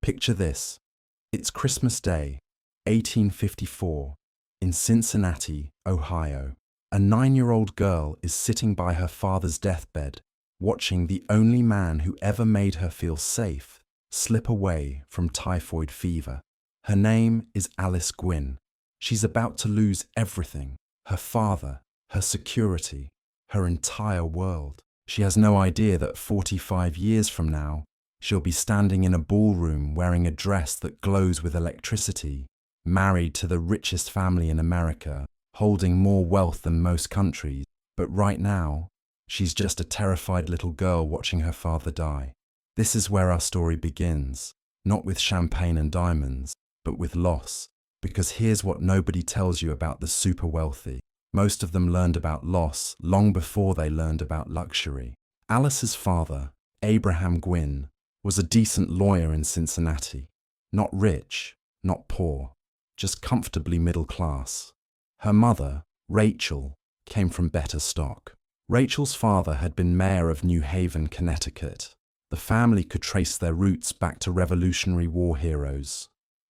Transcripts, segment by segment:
Picture this. It's Christmas Day, 1854, in Cincinnati, Ohio. A 9-year-old girl is sitting by her father's deathbed, watching the only man who ever made her feel safe slip away from typhoid fever. Her name is Alice Gwynne. She's about to lose everything: her father, her security, her entire world. She has no idea that 45 years from now, she'll be standing in a ballroom wearing a dress that glows with electricity, married to the richest family in America, holding more wealth than most countries. But right now, she's just a terrified little girl watching her father die. This is where our story begins, not with champagne and diamonds, but with loss. Because here's what nobody tells you about the super wealthy. Most of them learned about loss long before they learned about luxury. Alice's father, Abraham Gwynne, was a decent lawyer in Cincinnati. Not rich, not poor, just comfortably middle class. Her mother, Rachel, came from better stock. Rachel's father had been mayor of New Haven, Connecticut. The family could trace their roots back to Revolutionary War heroes.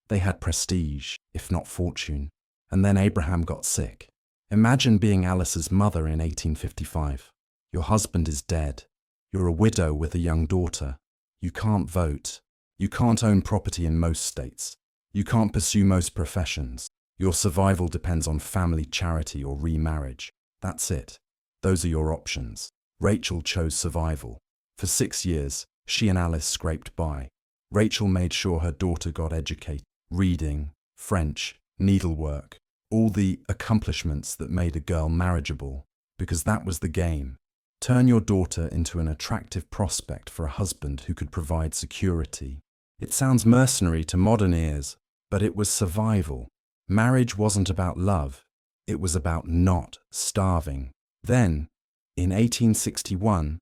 They had prestige, if not fortune. And then Abraham got sick. Imagine being Alice's mother in 1855. Your husband is dead. You're a widow with a young daughter. You can't vote. You can't own property in most states. You can't pursue most professions. Your survival depends on family charity or remarriage. That's it. Those are your options. Rachel chose survival. For 6 years, she and Alice scraped by. Rachel made sure her daughter got educated. Reading, French, needlework, all the accomplishments that made a girl marriageable, because that was the game. Turn your daughter into an attractive prospect for a husband who could provide security. It sounds mercenary to modern ears, but it was survival. Marriage wasn't about love, it was about not starving. Then, in 1861,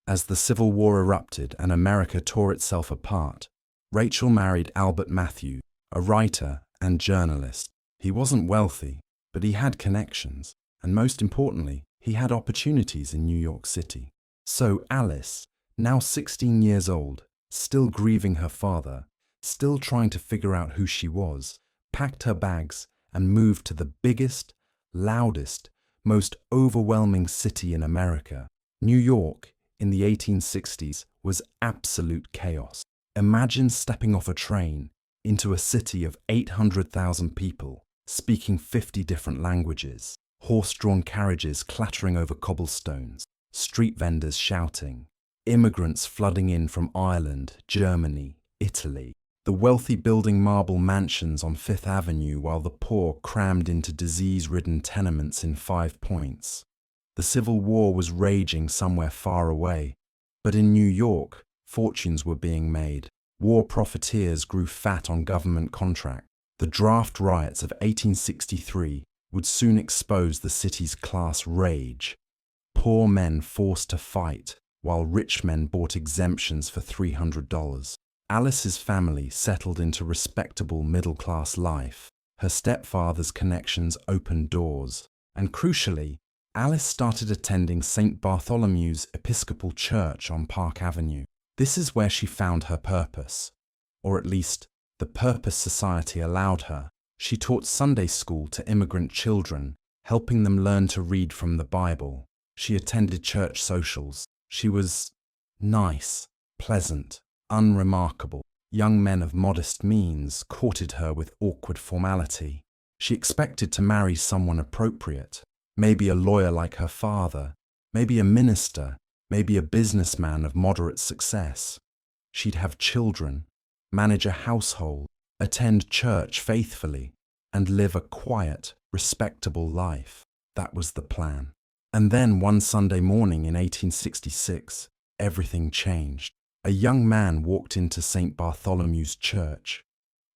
as the Civil War erupted and America tore itself apart, Rachel married Albert Matthews, a writer and journalist. He wasn't wealthy, but he had connections, and most importantly, he had opportunities in New York City. So Alice, now 16 years old, still grieving her father, still trying to figure out who she was, packed her bags and moved to the biggest, loudest, most overwhelming city in America. New York, in the 1860s, was absolute chaos. Imagine stepping off a train into a city of 800,000 people, speaking 50 different languages, horse-drawn carriages clattering over cobblestones, street vendors shouting, immigrants flooding in from Ireland, Germany, Italy, the wealthy building marble mansions on Fifth Avenue while the poor crammed into disease-ridden tenements in 5 Points. The Civil War was raging somewhere far away, but in New York, fortunes were being made. War profiteers grew fat on government contracts. The draft riots of 1863 would soon expose the city's class rage. Poor men forced to fight, while rich men bought exemptions for $300. Alice's family settled into respectable middle-class life. Her stepfather's connections opened doors. And crucially, Alice started attending St. Bartholomew's Episcopal Church on Park Avenue. This is where she found her purpose, or at least the purpose society allowed her. She taught Sunday school to immigrant children, helping them learn to read from the Bible. She attended church socials. She was nice, pleasant, unremarkable. Young men of modest means courted her with awkward formality. She expected to marry someone appropriate, maybe a lawyer like her father, maybe a minister, maybe a businessman of moderate success. She'd have children, manage a household, attend church faithfully, and live a quiet, respectable life. That was the plan. And then one Sunday morning in 1866, everything changed. A young man walked into St. Bartholomew's Church.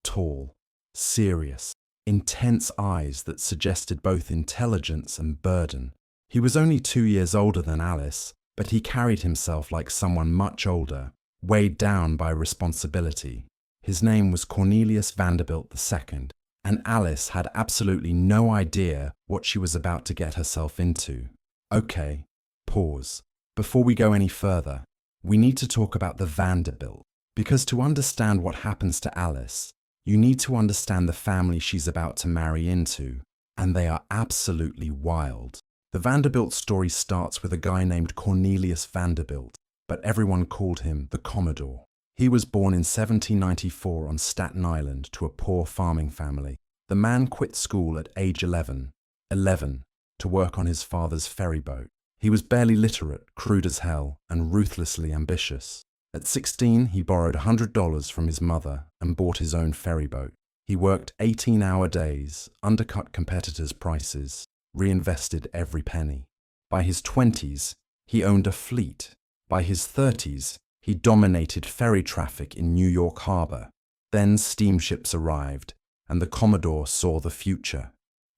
Tall, serious, intense eyes that suggested both intelligence and burden. He was only 2 years older than Alice, but he carried himself like someone much older, weighed down by responsibility. His name was Cornelius Vanderbilt II, and Alice had absolutely no idea what she was about to get herself into. Okay, pause. Before we go any further, we need to talk about the Vanderbilt. Because to understand what happens to Alice, you need to understand the family she's about to marry into, and they are absolutely wild. The Vanderbilt story starts with a guy named Cornelius Vanderbilt, but everyone called him the Commodore. He was born in 1794 on Staten Island to a poor farming family. The man quit school at age 11, to work on his father's ferry boat. He was barely literate, crude as hell, and ruthlessly ambitious. At 16, he borrowed $100 from his mother and bought his own ferry boat. He worked 18-hour days, undercut competitors' prices, reinvested every penny. By his 20s, he owned a fleet. By his 30s, he dominated ferry traffic in New York Harbor. Then steamships arrived, and the Commodore saw the future.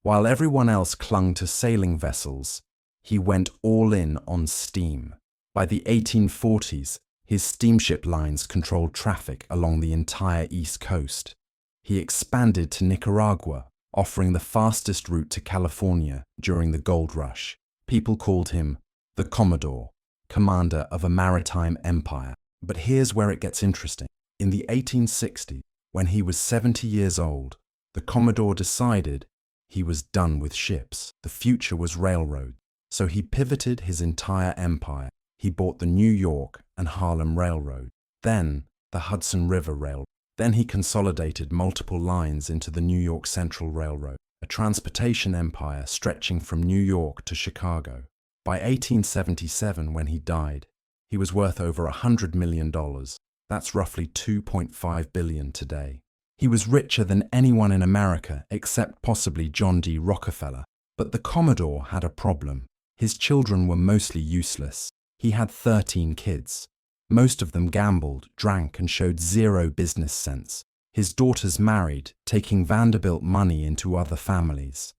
While everyone else clung to sailing vessels, he went all in on steam. By the 1840s, his steamship lines controlled traffic along the entire East Coast. He expanded to Nicaragua, offering the fastest route to California during the gold rush. People called him the Commodore, commander of a maritime empire. But here's where it gets interesting. In the 1860s, when he was 70 years old, the Commodore decided he was done with ships. The future was railroad. So he pivoted his entire empire. He bought the New York and Harlem Railroad, then the Hudson River Railroad. Then he consolidated multiple lines into the New York Central Railroad, a transportation empire stretching from New York to Chicago. By 1877, when he died, he was worth over $100 million. That's roughly $2.5 billion today. He was richer than anyone in America except possibly John D. Rockefeller. But the Commodore had a problem. His children were mostly useless. He had 13 kids. Most of them gambled, drank, and showed zero business sense. His daughters married, taking Vanderbilt money into other families.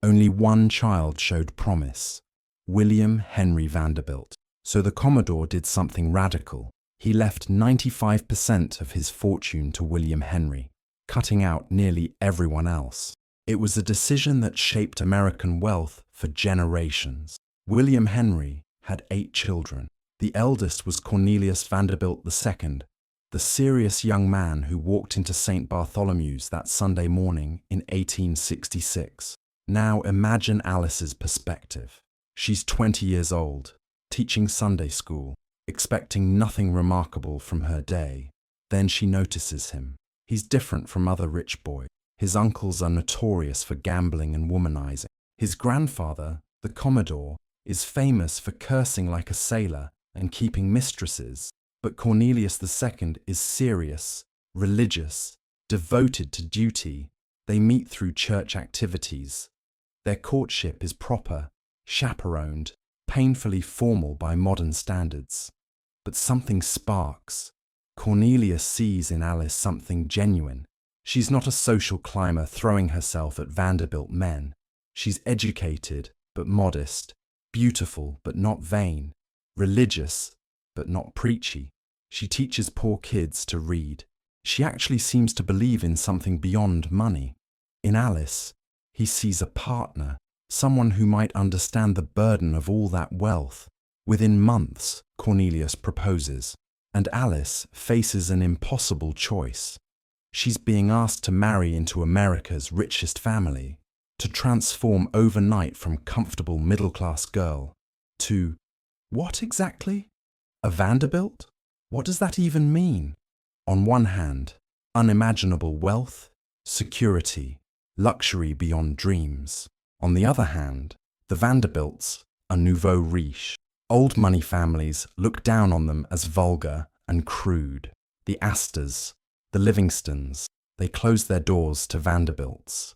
Only one child showed promise, William Henry Vanderbilt. So the Commodore did something radical. He left 95% of his fortune to William Henry, cutting out nearly everyone else. It was a decision that shaped American wealth for generations. William Henry had 8 children. The eldest was Cornelius Vanderbilt II, the serious young man who walked into St. Bartholomew's that Sunday morning in 1866. Now imagine Alice's perspective. She's 20 years old, teaching Sunday school, expecting nothing remarkable from her day. Then she notices him. He's different from other rich boys. His uncles are notorious for gambling and womanizing. His grandfather, the Commodore, is famous for cursing like a sailor and keeping mistresses. But Cornelius II is serious, religious, devoted to duty. They meet through church activities. Their courtship is proper, chaperoned, painfully formal by modern standards. But something sparks. Cornelius sees in Alice something genuine. She's not a social climber throwing herself at Vanderbilt men. She's educated but modest, beautiful but not vain, religious but not preachy. She teaches poor kids to read. She actually seems to believe in something beyond money. In Alice, he sees a partner, someone who might understand the burden of all that wealth. Within months, Cornelius proposes, and Alice faces an impossible choice. She's being asked to marry into America's richest family, to transform overnight from comfortable middle-class girl to, what exactly? A Vanderbilt? What does that even mean? On one hand, unimaginable wealth, security, luxury beyond dreams. On the other hand, the Vanderbilts are nouveau riche. Old money families look down on them as vulgar and crude. The Astors, the Livingstons, they close their doors to Vanderbilts.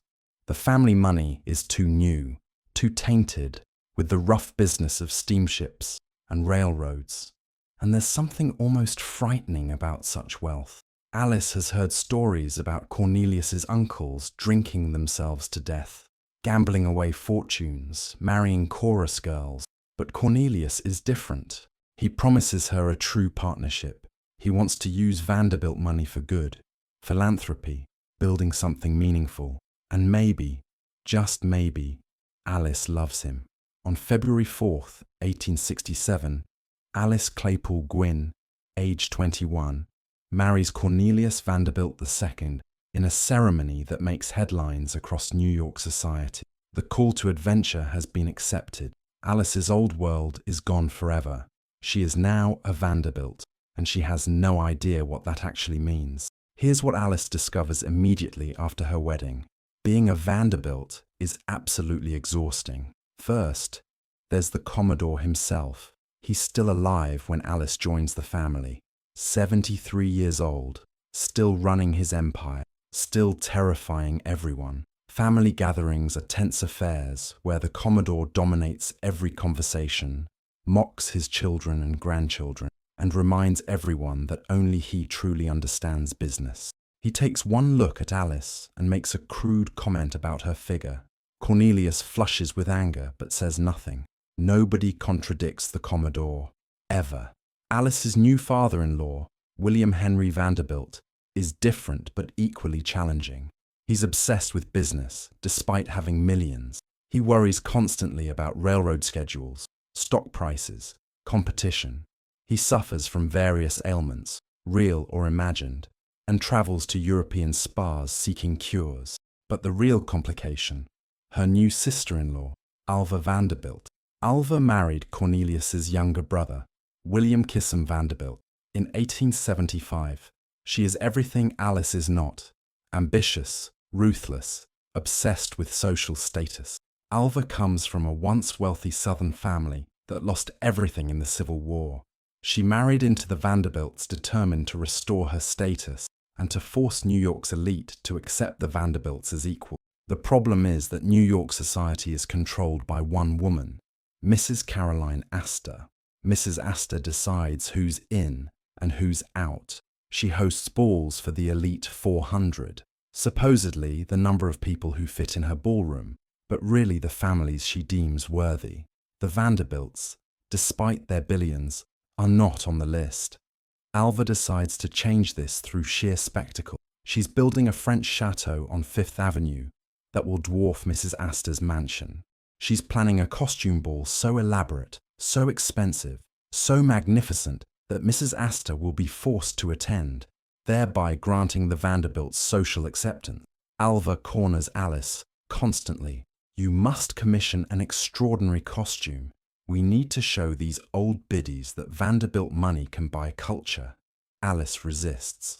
The family money is too new, too tainted with the rough business of steamships and railroads. And there's something almost frightening about such wealth. Alice has heard stories about Cornelius's uncles drinking themselves to death, gambling away fortunes, marrying chorus girls. But Cornelius is different. He promises her a true partnership. He wants to use Vanderbilt money for good, philanthropy, building something meaningful. And maybe, just maybe, Alice loves him. On February 4th, 1867, Alice Gwynne, age 21, marries Cornelius Vanderbilt II in a ceremony that makes headlines across New York society. The call to adventure has been accepted. Alice's old world is gone forever. She is now a Vanderbilt, and she has no idea what that actually means. Here's what Alice discovers immediately after her wedding. Being a Vanderbilt is absolutely exhausting. First, there's the Commodore himself. He's still alive when Alice joins the family. 73 years old, still running his empire, still terrifying everyone. Family gatherings are tense affairs where the Commodore dominates every conversation, mocks his children and grandchildren, and reminds everyone that only he truly understands business. He takes one look at Alice and makes a crude comment about her figure. Cornelius flushes with anger but says nothing. Nobody contradicts the Commodore, ever. Alice's new father-in-law, William Henry Vanderbilt, is different but equally challenging. He's obsessed with business, despite having millions. He worries constantly about railroad schedules, stock prices, competition. He suffers from various ailments, real or imagined, and travels to European spas seeking cures. But the real complication, her new sister-in-law, Alva Vanderbilt. Alva married Cornelius's younger brother, William Kissam Vanderbilt, in 1875. She is everything Alice is not: ambitious, ruthless, obsessed with social status. Alva comes from a once wealthy Southern family that lost everything in the Civil War. She married into the Vanderbilts determined to restore her status and to force New York's elite to accept the Vanderbilts as equal. The problem is that New York society is controlled by one woman, Mrs. Caroline Astor. Mrs. Astor decides who's in and who's out. She hosts balls for the elite 400, supposedly the number of people who fit in her ballroom, but really the families she deems worthy. The Vanderbilts, despite their billions, are not on the list. Alva decides to change this through sheer spectacle. She's building a French chateau on Fifth Avenue that will dwarf Mrs. Astor's mansion. She's planning a costume ball so elaborate, so expensive, so magnificent that Mrs. Astor will be forced to attend, thereby granting the Vanderbilts social acceptance. Alva corners Alice constantly. You must commission an extraordinary costume. We need to show these old biddies that Vanderbilt money can buy culture. Alice resists.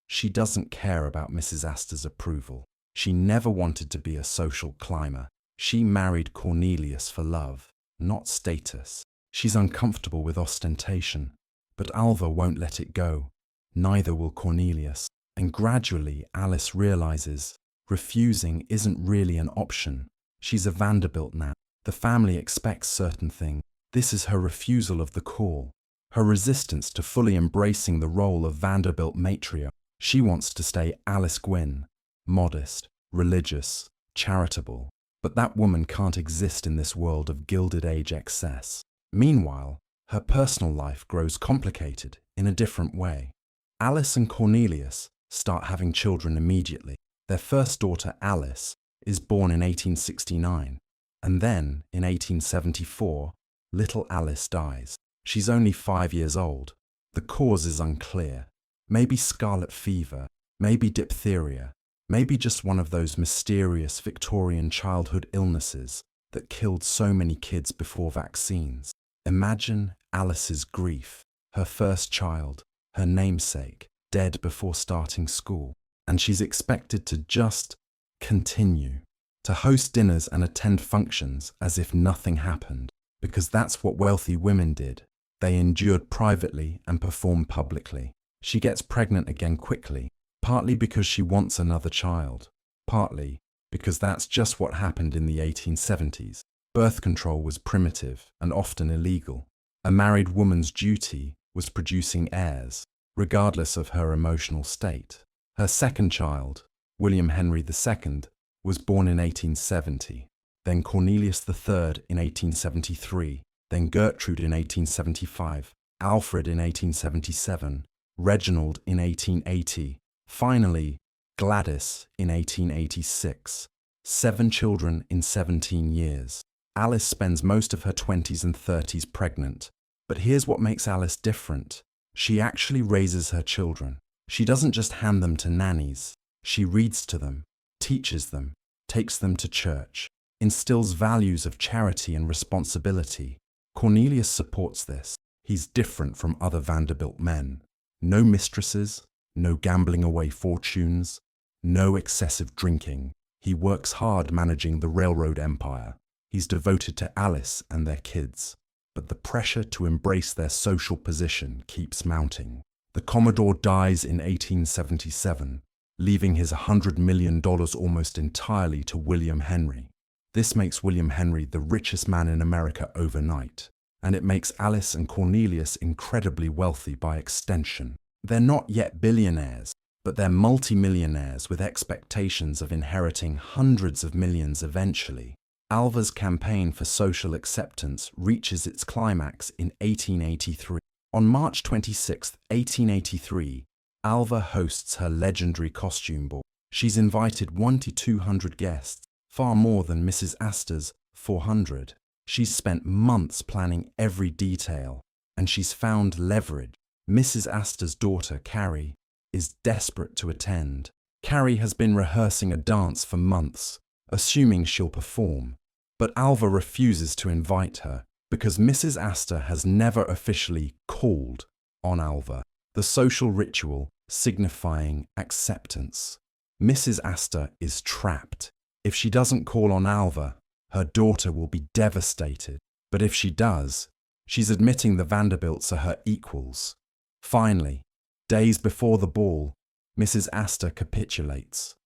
She doesn't care about Mrs. Astor's approval. She never wanted to be a social climber. She married Cornelius for love, not status. She's uncomfortable with ostentation, but Alva won't let it go. Neither will Cornelius. And gradually Alice realizes refusing isn't really an option. She's a Vanderbilt now. The family expects certain things. This is her refusal of the call, her resistance to fully embracing the role of Vanderbilt matriarch. She wants to stay Alice Gwynne, modest, religious, charitable. But that woman can't exist in this world of Gilded Age excess. Meanwhile, her personal life grows complicated in a different way. Alice and Cornelius start having children immediately. Their first daughter, Alice, is born in 1869. And then, in 1874, little Alice dies. She's only 5 years old. The cause is unclear. Maybe scarlet fever, maybe diphtheria, maybe just one of those mysterious Victorian childhood illnesses that killed so many kids before vaccines. Imagine Alice's grief. Her first child, her namesake, dead before starting school. And she's expected to just continue, to host dinners and attend functions as if nothing happened, because that's what wealthy women did. They endured privately and performed publicly. She gets pregnant again quickly, partly because she wants another child, partly because that's just what happened in the 1870s. Birth control was primitive and often illegal. A married woman's duty was producing heirs, regardless of her emotional state. Her second child, William Henry II, was born in 1870, then Cornelius III in 1873, then Gertrude in 1875, Alfred in 1877, Reginald in 1880, finally Gladys in 1886. 7 children in 17 years. Alice spends most of her 20s and 30s pregnant. But here's what makes Alice different. She actually raises her children. She doesn't just hand them to nannies. She reads to them, teaches them, takes them to church, instills values of charity and responsibility. Cornelius supports this. He's different from other Vanderbilt men. No mistresses, no gambling away fortunes, no excessive drinking. He works hard managing the railroad empire. He's devoted to Alice and their kids. But the pressure to embrace their social position keeps mounting. The Commodore dies in 1877, leaving his $100 million almost entirely to William Henry. This makes William Henry the richest man in America overnight, and it makes Alice and Cornelius incredibly wealthy by extension. They're not yet billionaires, but they're multimillionaires with expectations of inheriting hundreds of millions eventually. Alva's campaign for social acceptance reaches its climax in 1883. On March 26, 1883, Alva hosts her legendary costume ball. She's invited 100 to 200 guests, far more than Mrs. Astor's 400. She's spent months planning every detail, and she's found leverage. Mrs. Astor's daughter, Carrie, is desperate to attend. Carrie has been rehearsing a dance for months, assuming she'll perform. But Alva refuses to invite her because Mrs. Astor has never officially called on Alva, the social ritual signifying acceptance. Mrs. Astor is trapped. If she doesn't call on Alva, her daughter will be devastated. But if she does, she's admitting the Vanderbilts are her equals. Finally, days before the ball, Mrs. Astor capitulates.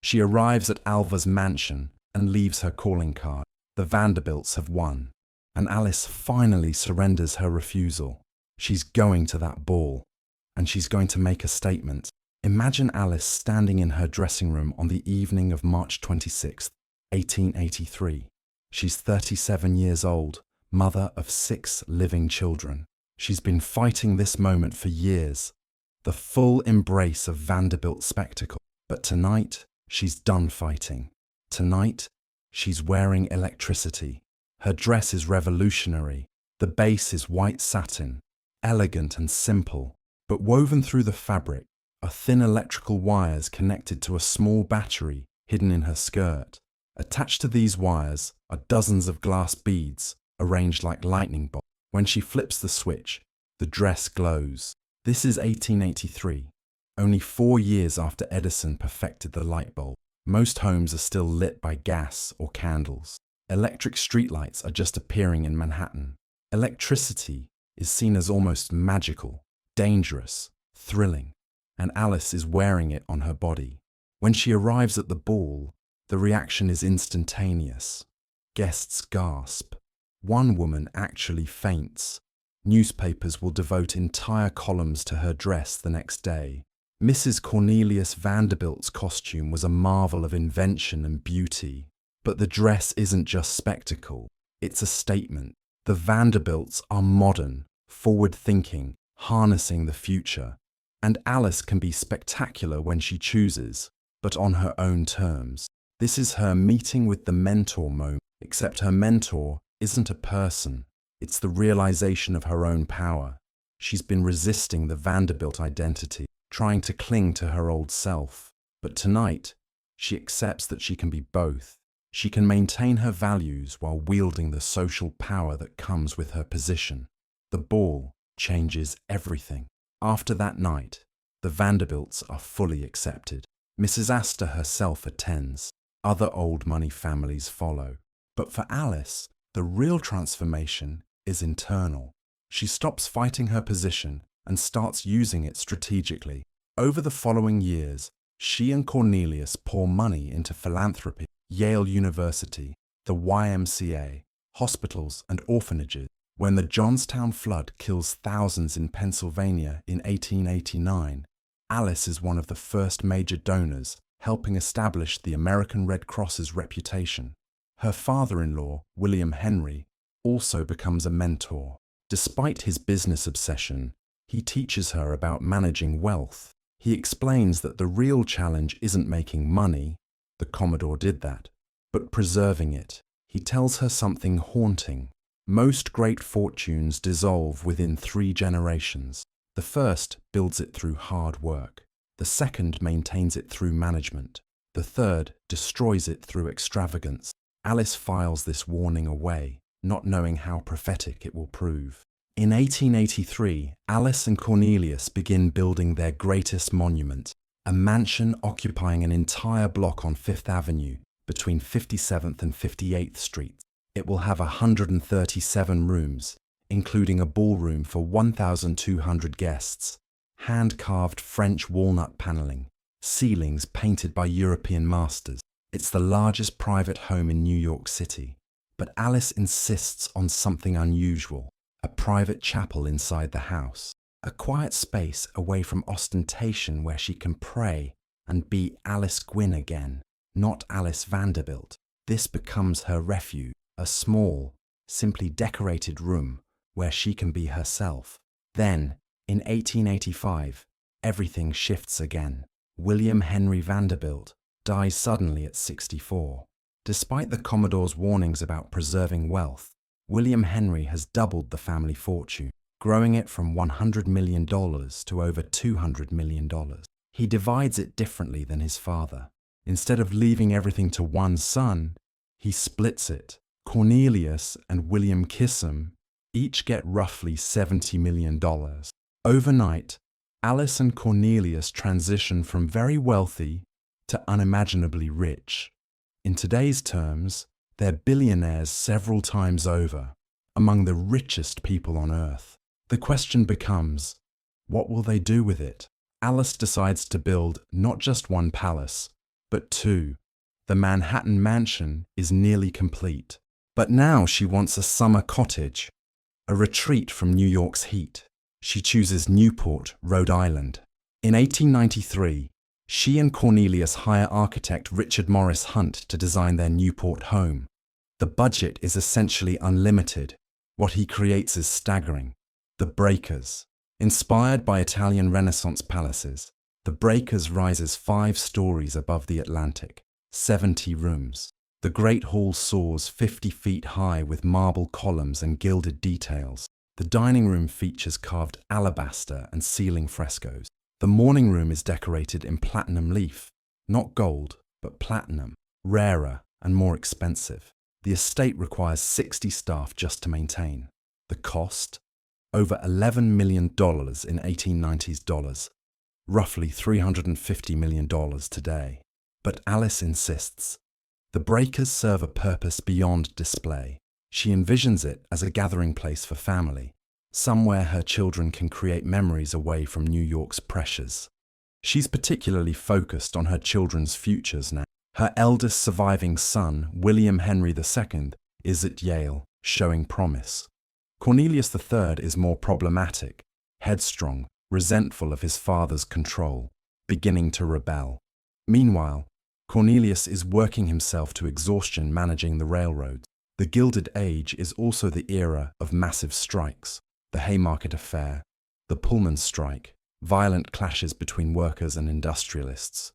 She arrives at Alva's mansion and leaves her calling card. The Vanderbilts have won, and Alice finally surrenders her refusal. She's going to that ball, and she's going to make a statement. Imagine Alice standing in her dressing room on the evening of March 26, 1883. She's 37 years old, mother of 6 living children. She's been fighting this moment for years, the full embrace of Vanderbilt spectacle. But tonight, she's done fighting. Tonight, she's wearing electricity. Her dress is revolutionary. The base is white satin, elegant and simple, but woven through the fabric are thin electrical wires connected to a small battery hidden in her skirt. Attached to these wires are dozens of glass beads arranged like lightning bolts. When she flips the switch, the dress glows. This is 1883, only 4 years after Edison perfected the light bulb. Most homes are still lit by gas or candles. Electric streetlights are just appearing in Manhattan. Electricity is seen as almost magical, dangerous, thrilling, and Alice is wearing it on her body. When she arrives at the ball, the reaction is instantaneous. Guests gasp. One woman actually faints. Newspapers will devote entire columns to her dress the next day. Mrs. Cornelius Vanderbilt's costume was a marvel of invention and beauty. But the dress isn't just spectacle, it's a statement. The Vanderbilts are modern, forward-thinking, harnessing the future. And Alice can be spectacular when she chooses, but on her own terms. This is her meeting with the mentor moment, except her mentor isn't a person. It's the realization of her own power. She's been resisting the Vanderbilt identity, trying to cling to her old self. But tonight, she accepts that she can be both. She can maintain her values while wielding the social power that comes with her position. The ball changes everything. After that night, the Vanderbilts are fully accepted. Mrs. Astor herself attends. Other old money families follow. But for Alice, the real transformation is internal. She stops fighting her position and starts using it strategically. Over the following years, she and Cornelius pour money into philanthropy, Yale University, the YMCA, hospitals and orphanages. When the Johnstown flood kills thousands in Pennsylvania in 1889, Alice is one of the first major donors, helping establish the American Red Cross's reputation. Her father-in-law, William Henry, also becomes a mentor. Despite his business obsession, he teaches her about managing wealth. He explains that the real challenge isn't making money, the Commodore did that, but preserving it. He tells her something haunting. Most great fortunes dissolve within 3 generations. The first builds it through hard work. The second maintains it through management. The third destroys it through extravagance. Alice files this warning away, not knowing how prophetic it will prove. In 1883, Alice and Cornelius begin building their greatest monument, a mansion occupying an entire block on Fifth Avenue between 57th and 58th Streets. It will have 137 rooms, including a ballroom for 1,200 guests, hand-carved French walnut paneling, ceilings painted by European masters. It's the largest private home in New York City. But Alice insists on something unusual, a private chapel inside the house, a quiet space away from ostentation where she can pray and be Alice Gwynne again, not Alice Vanderbilt. This becomes her refuge, a small, simply decorated room where she can be herself. Then, in 1885, everything shifts again. William Henry Vanderbilt dies suddenly at 64. Despite the Commodore's warnings about preserving wealth, William Henry has doubled the family fortune, growing it from $100 million to over $200 million. He divides it differently than his father. Instead of leaving everything to one son, he splits it. Cornelius and William Kissam each get roughly $70 million. Overnight, Alice and Cornelius transition from very wealthy to unimaginably rich. In today's terms, they're billionaires several times over, among the richest people on earth. The question becomes, what will they do with it? Alice decides to build not just one palace, but two. The Manhattan Mansion is nearly complete. But now she wants a summer cottage, a retreat from New York's heat. She chooses Newport, Rhode Island. In 1893, she and Cornelius hire architect Richard Morris Hunt to design their Newport home. The budget is essentially unlimited. What he creates is staggering. The Breakers. Inspired by Italian Renaissance palaces, the Breakers rises 5 stories above the Atlantic, 70 rooms. The Great Hall soars 50 feet high with marble columns and gilded details. The dining room features carved alabaster and ceiling frescoes. The morning room is decorated in platinum leaf, not gold, but platinum, rarer and more expensive. The estate requires 60 staff just to maintain. The cost? Over $11 million in 1890s dollars, roughly $350 million today. But Alice insists. The Breakers serve a purpose beyond display. She envisions it as a gathering place for family, somewhere her children can create memories away from New York's pressures. She's particularly focused on her children's futures now. Her eldest surviving son, William Henry II, is at Yale, showing promise. Cornelius III is more problematic, headstrong, resentful of his father's control, beginning to rebel. Meanwhile, Cornelius is working himself to exhaustion managing the railroads. The Gilded Age is also the era of massive strikes. The Haymarket Affair, the Pullman strike, violent clashes between workers and industrialists.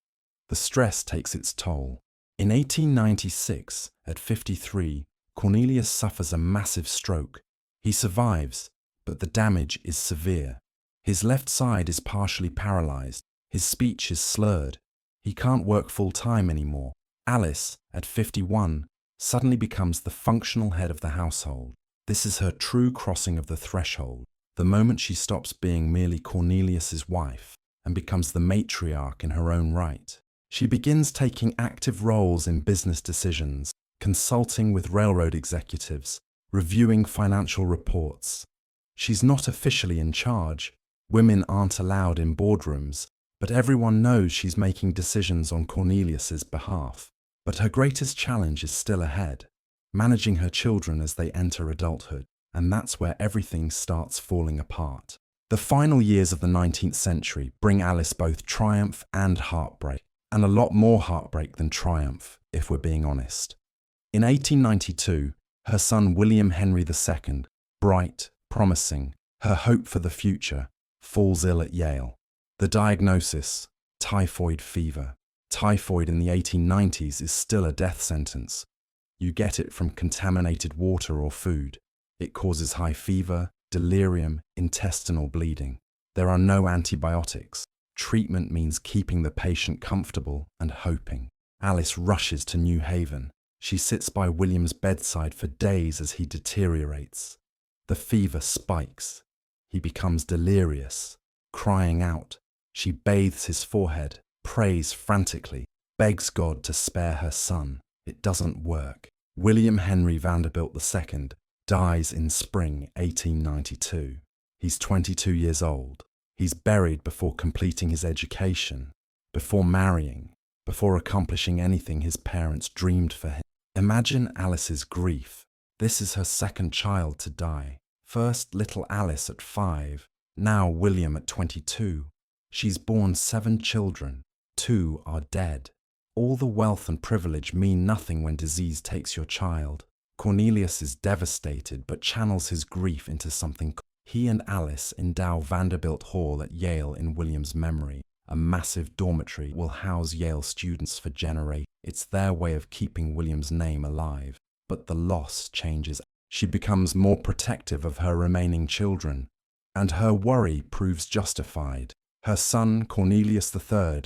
The stress takes its toll. In 1896, at 53, Cornelius suffers a massive stroke. He survives, but the damage is severe. His left side is partially paralyzed. His speech is slurred. He can't work full-time anymore. Alice, at 51, suddenly becomes the functional head of the household. This is her true crossing of the threshold, the moment she stops being merely Cornelius's wife and becomes the matriarch in her own right. She begins taking active roles in business decisions, consulting with railroad executives, reviewing financial reports. She's not officially in charge. Women aren't allowed in boardrooms, but everyone knows she's making decisions on Cornelius's behalf. But her greatest challenge is still ahead, managing her children as they enter adulthood, and that's where everything starts falling apart. The final years of the 19th century bring Alice both triumph and heartbreak, and a lot more heartbreak than triumph, if we're being honest. In 1892, her son William Henry II, bright, promising, her hope for the future, falls ill at Yale. The diagnosis, typhoid fever. Typhoid in the 1890s is still a death sentence. You get it from contaminated water or food. It causes high fever, delirium, intestinal bleeding. There are no antibiotics. Treatment means keeping the patient comfortable and hoping. Alice rushes to New Haven. She sits by William's bedside for days as he deteriorates. The fever spikes. He becomes delirious, crying out. She bathes his forehead, prays frantically, begs God to spare her son. It doesn't work. William Henry Vanderbilt II dies in spring 1892. He's 22 years old. He's buried before completing his education, before marrying, before accomplishing anything his parents dreamed for him. Imagine Alice's grief. This is her second child to die. First little Alice at 5, now William at 22. She's borne 7 children. 2 are dead. All the wealth and privilege mean nothing when disease takes your child. Cornelius is devastated but channels his grief into something. He and Alice endow Vanderbilt Hall at Yale in William's memory. A massive dormitory will house Yale students for generations. It's their way of keeping William's name alive. But the loss changes. She becomes more protective of her remaining children, and her worry proves justified. Her son, Cornelius III,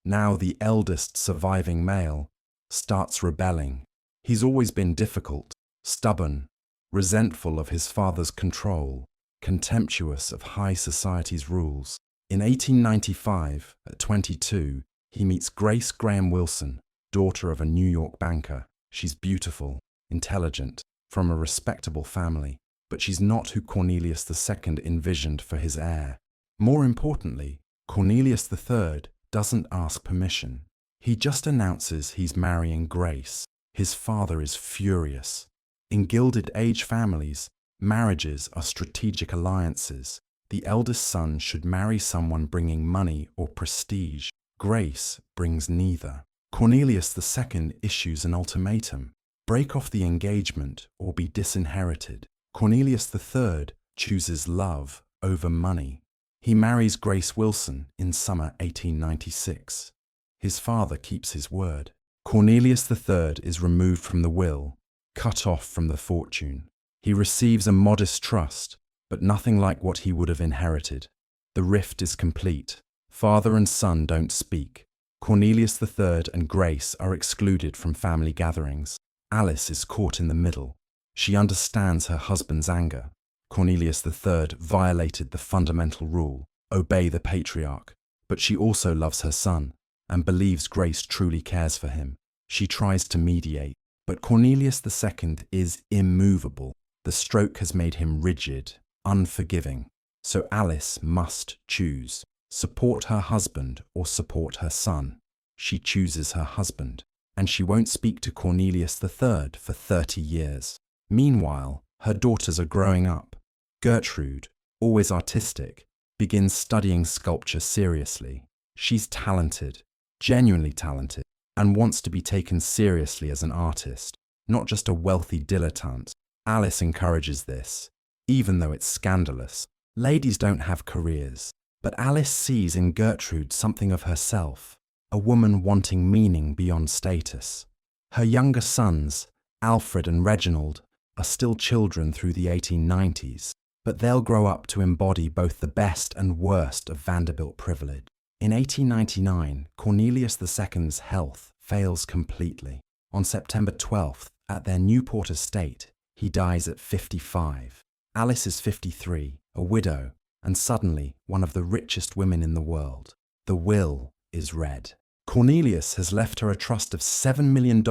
now the eldest surviving male, starts rebelling. He's always been difficult, stubborn, resentful of his father's control, contemptuous of high society's rules. In 1895, at 22, he meets Grace Graham Wilson, daughter of a New York banker. She's beautiful, intelligent, from a respectable family, but she's not who Cornelius II envisioned for his heir. More importantly, Cornelius III doesn't ask permission. He just announces he's marrying Grace. His father is furious. In Gilded Age families, marriages are strategic alliances. The eldest son should marry someone bringing money or prestige. Grace brings neither. Cornelius II issues an ultimatum: break off the engagement or be disinherited. Cornelius III chooses love over money. He marries Grace Wilson in summer 1896. His father keeps his word. Cornelius III is removed from the will, cut off from the fortune. He receives a modest trust, but nothing like what he would have inherited. The rift is complete. Father and son don't speak. Cornelius III and Grace are excluded from family gatherings. Alice is caught in the middle. She understands her husband's anger. Cornelius III violated the fundamental rule, obey the patriarch, but she also loves her son and believes Grace truly cares for him. She tries to mediate, but Cornelius II is immovable. The stroke has made him rigid, unforgiving. So Alice must choose: support her husband or support her son. She chooses her husband, and she won't speak to Cornelius III for 30 years. Meanwhile, her daughters are growing up. Gertrude, always artistic, begins studying sculpture seriously. She's talented, genuinely talented, and wants to be taken seriously as an artist, not just a wealthy dilettante. Alice encourages this, even though it's scandalous. Ladies don't have careers, but Alice sees in Gertrude something of herself, a woman wanting meaning beyond status. Her younger sons, Alfred and Reginald, are still children through the 1890s, but they'll grow up to embody both the best and worst of Vanderbilt privilege. In 1899, Cornelius II's health fails completely. On September 12th, at their Newport estate, he dies at 55. Alice is 53, a widow, and suddenly one of the richest women in the world. The will is read. Cornelius has left her a trust of $7 million,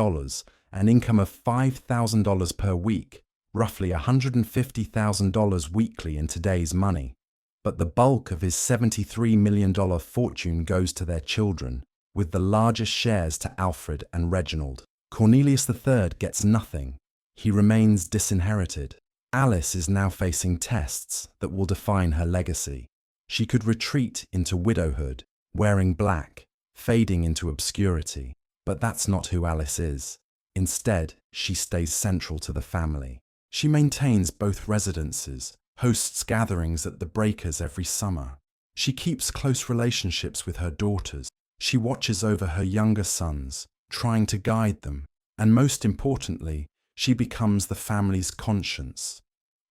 an income of $5,000 per week, roughly $150,000 weekly in today's money. But the bulk of his $73 million fortune goes to their children, with the largest shares to Alfred and Reginald. Cornelius III gets nothing. He remains disinherited. Alice is now facing tests that will define her legacy. She could retreat into widowhood, wearing black, fading into obscurity. But that's not who Alice is. Instead, she stays central to the family. She maintains both residences, hosts gatherings at the Breakers every summer. She keeps close relationships with her daughters. She watches over her younger sons, trying to guide them. And most importantly, she becomes the family's conscience.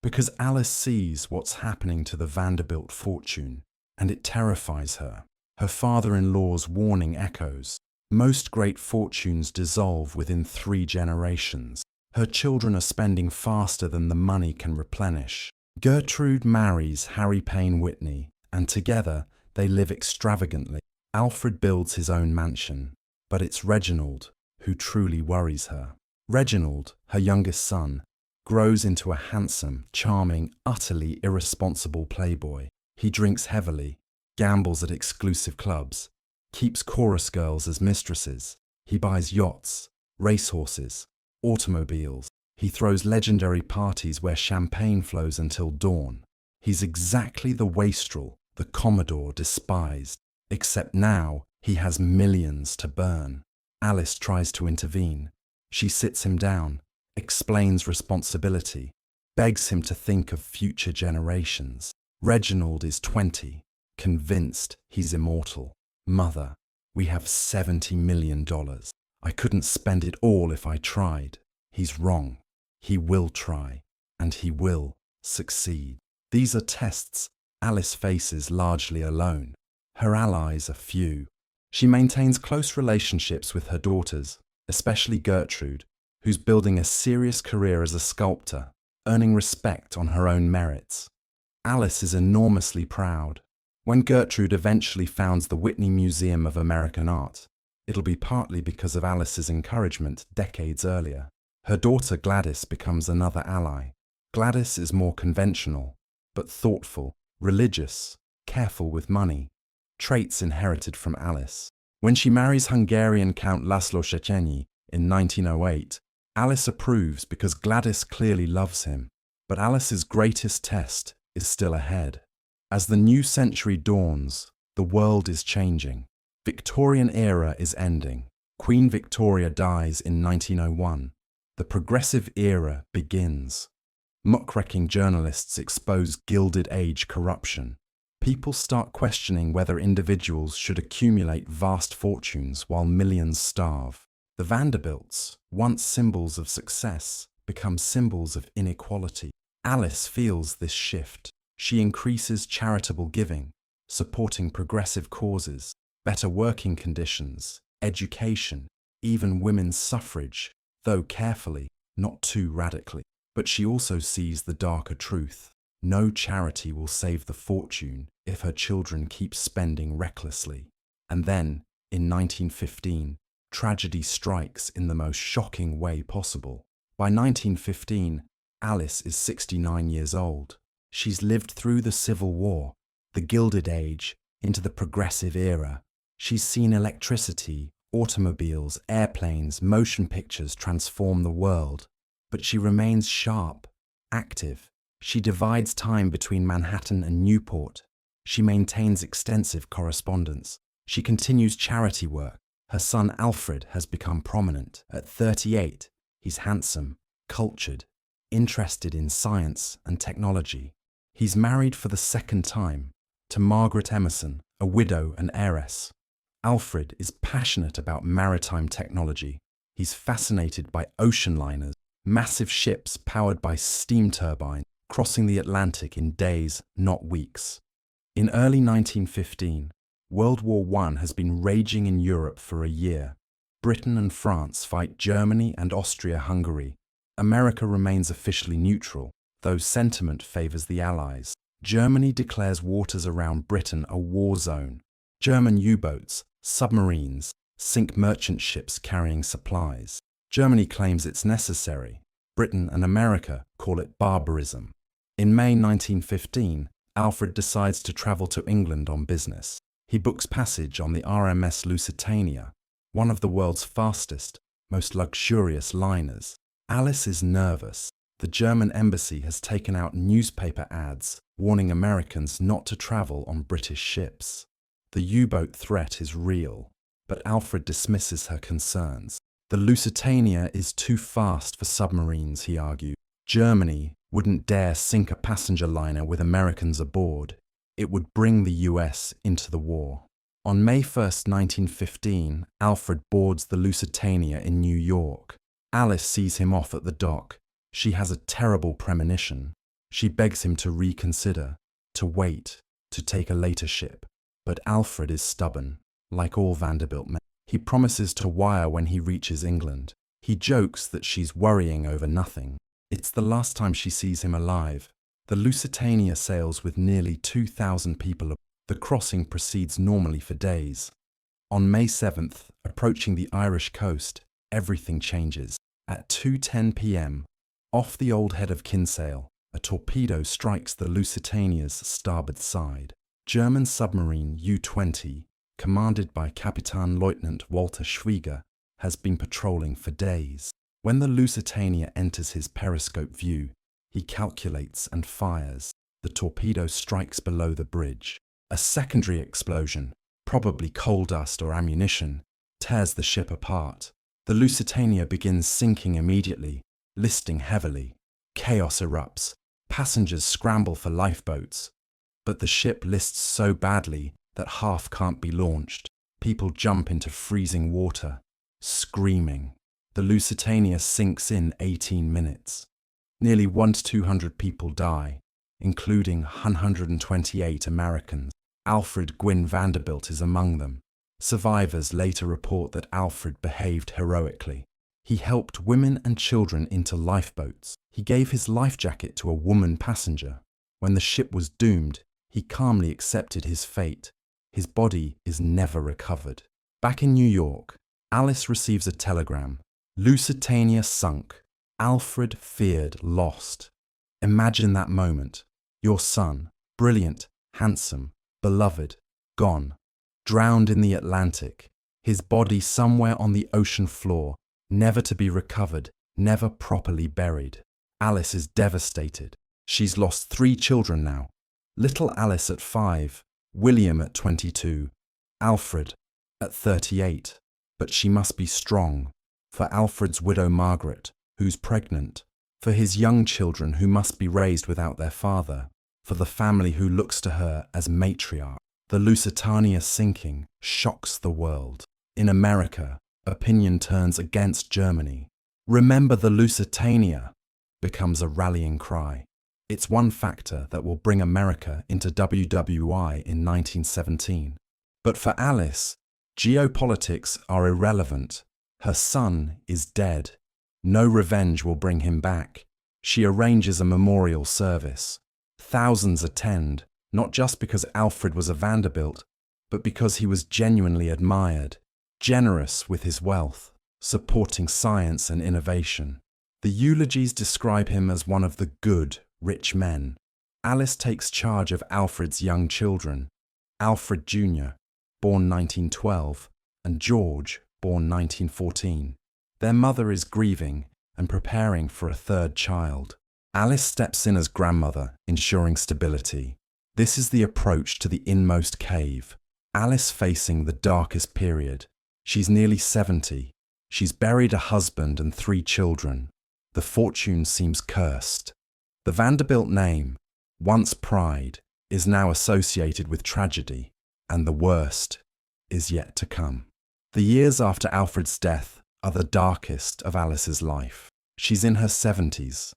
Because Alice sees what's happening to the Vanderbilt fortune, and it terrifies her. Her father-in-law's warning echoes. Most great fortunes dissolve within 3 generations. Her children are spending faster than the money can replenish. Gertrude marries Harry Payne Whitney, and together they live extravagantly. Alfred builds his own mansion, but it's Reginald who truly worries her. Reginald, her youngest son, grows into a handsome, charming, utterly irresponsible playboy. He drinks heavily, gambles at exclusive clubs, keeps chorus girls as mistresses. He buys yachts, racehorses, automobiles. He throws legendary parties where champagne flows until dawn. He's exactly the wastrel the Commodore despised, except now he has millions to burn. Alice tries to intervene. She sits him down, explains responsibility, begs him to think of future generations. Reginald is 20, convinced he's immortal. Mother, we have $70 million. I couldn't spend it all if I tried. He's wrong. He will try, and he will succeed. These are tests Alice faces largely alone. Her allies are few. She maintains close relationships with her daughters, especially Gertrude, who's building a serious career as a sculptor, earning respect on her own merits. Alice is enormously proud. When Gertrude eventually founds the Whitney Museum of American Art, it'll be partly because of Alice's encouragement decades earlier. Her daughter Gladys becomes another ally. Gladys is more conventional, but thoughtful, religious, careful with money, traits inherited from Alice. When she marries Hungarian Count Laszlo Széchenyi in 1908, Alice approves because Gladys clearly loves him. But Alice's greatest test is still ahead. As the new century dawns, the world is changing. Victorian era is ending. Queen Victoria dies in 1901. The progressive era begins. Muckraking journalists expose Gilded Age corruption. People start questioning whether individuals should accumulate vast fortunes while millions starve. The Vanderbilts, once symbols of success, become symbols of inequality. Alice feels this shift. She increases charitable giving, supporting progressive causes, better working conditions, education, even women's suffrage, though carefully, not too radically. But she also sees the darker truth. No charity will save the fortune if her children keep spending recklessly. And then, in 1915, tragedy strikes in the most shocking way possible. By 1915, Alice is 69 years old. She's lived through the Civil War, the Gilded Age, into the Progressive Era. She's seen electricity, automobiles, airplanes, motion pictures transform the world. But she remains sharp, active. She divides time between Manhattan and Newport. She maintains extensive correspondence. She continues charity work. Her son Alfred has become prominent. At 38, he's handsome, cultured, interested in science and technology. He's married for the second time to Margaret Emerson, a widow and heiress. Alfred is passionate about maritime technology. He's fascinated by ocean liners, massive ships powered by steam turbines, crossing the Atlantic in days, not weeks. In early 1915, World War I has been raging in Europe for a year. Britain and France fight Germany and Austria-Hungary. America remains officially neutral, though sentiment favors the Allies. Germany declares waters around Britain a war zone. German U-boats, submarines, sink merchant ships carrying supplies. Germany claims it's necessary. Britain and America call it barbarism. In May 1915, Alfred decides to travel to England on business. He books passage on the RMS Lusitania, one of the world's fastest, most luxurious liners. Alice is nervous. The German embassy has taken out newspaper ads warning Americans not to travel on British ships. The U-boat threat is real, but Alfred dismisses her concerns. The Lusitania is too fast for submarines, he argued. Germany wouldn't dare sink a passenger liner with Americans aboard. It would bring the US into the war. On May 1, 1915, Alfred boards the Lusitania in New York. Alice sees him off at the dock. She has a terrible premonition. She begs him to reconsider, to wait, to take a later ship. But Alfred is stubborn, like all Vanderbilt men. He promises to wire when he reaches England. He jokes that she's worrying over nothing. It's the last time she sees him alive. The Lusitania sails with nearly 2,000 people. The crossing proceeds normally for days. On May 7th, approaching the Irish coast, everything changes. At 2:10 p.m., off the old head of Kinsale, a torpedo strikes the Lusitania's starboard side. German submarine U-20, commanded by Captain Lieutenant Walter Schwieger, has been patrolling for days. When the Lusitania enters his periscope view, he calculates and fires. The torpedo strikes below the bridge. A secondary explosion, probably coal dust or ammunition, tears the ship apart. The Lusitania begins sinking immediately, listing heavily. Chaos erupts. Passengers scramble for lifeboats. But the ship lists so badly that half can't be launched. People jump into freezing water, screaming. The Lusitania sinks in 18 minutes. Nearly 100 to 200 people die, including 128 Americans. Alfred Gwynne Vanderbilt is among them. Survivors later report that Alfred behaved heroically. He helped women and children into lifeboats. He gave his life jacket to a woman passenger. When the ship was doomed, he calmly accepted his fate. His body is never recovered. Back in New York, Alice receives a telegram. Lusitania sunk. Alfred feared lost. Imagine that moment. Your son, brilliant, handsome, beloved, gone. Drowned in the Atlantic. His body somewhere on the ocean floor, never to be recovered, never properly buried. Alice is devastated. She's lost 3 children now. Little Alice at 5, William at 22, Alfred at 38. But she must be strong. For Alfred's widow Margaret, who's pregnant. For his young children who must be raised without their father. For the family who looks to her as matriarch. The Lusitania sinking shocks the world. In America, opinion turns against Germany. Remember the Lusitania becomes a rallying cry. It's one factor that will bring America into WWI in 1917. But for Alice, geopolitics are irrelevant. Her son is dead. No revenge will bring him back. She arranges a memorial service. Thousands attend, not just because Alfred was a Vanderbilt, but because he was genuinely admired, generous with his wealth, supporting science and innovation. The eulogies describe him as one of the good, rich men. Alice takes charge of Alfred's young children, Alfred Jr., born 1912, and George, born 1914. Their mother is grieving and preparing for a 3rd child. Alice steps in as grandmother, ensuring stability. This is the approach to the inmost cave. Alice facing the darkest period. She's nearly 70. She's buried a husband and 3 children. The fortune seems cursed. The Vanderbilt name, once pride, is now associated with tragedy, and the worst is yet to come. The years after Alfred's death are the darkest of Alice's life. She's in her 70s,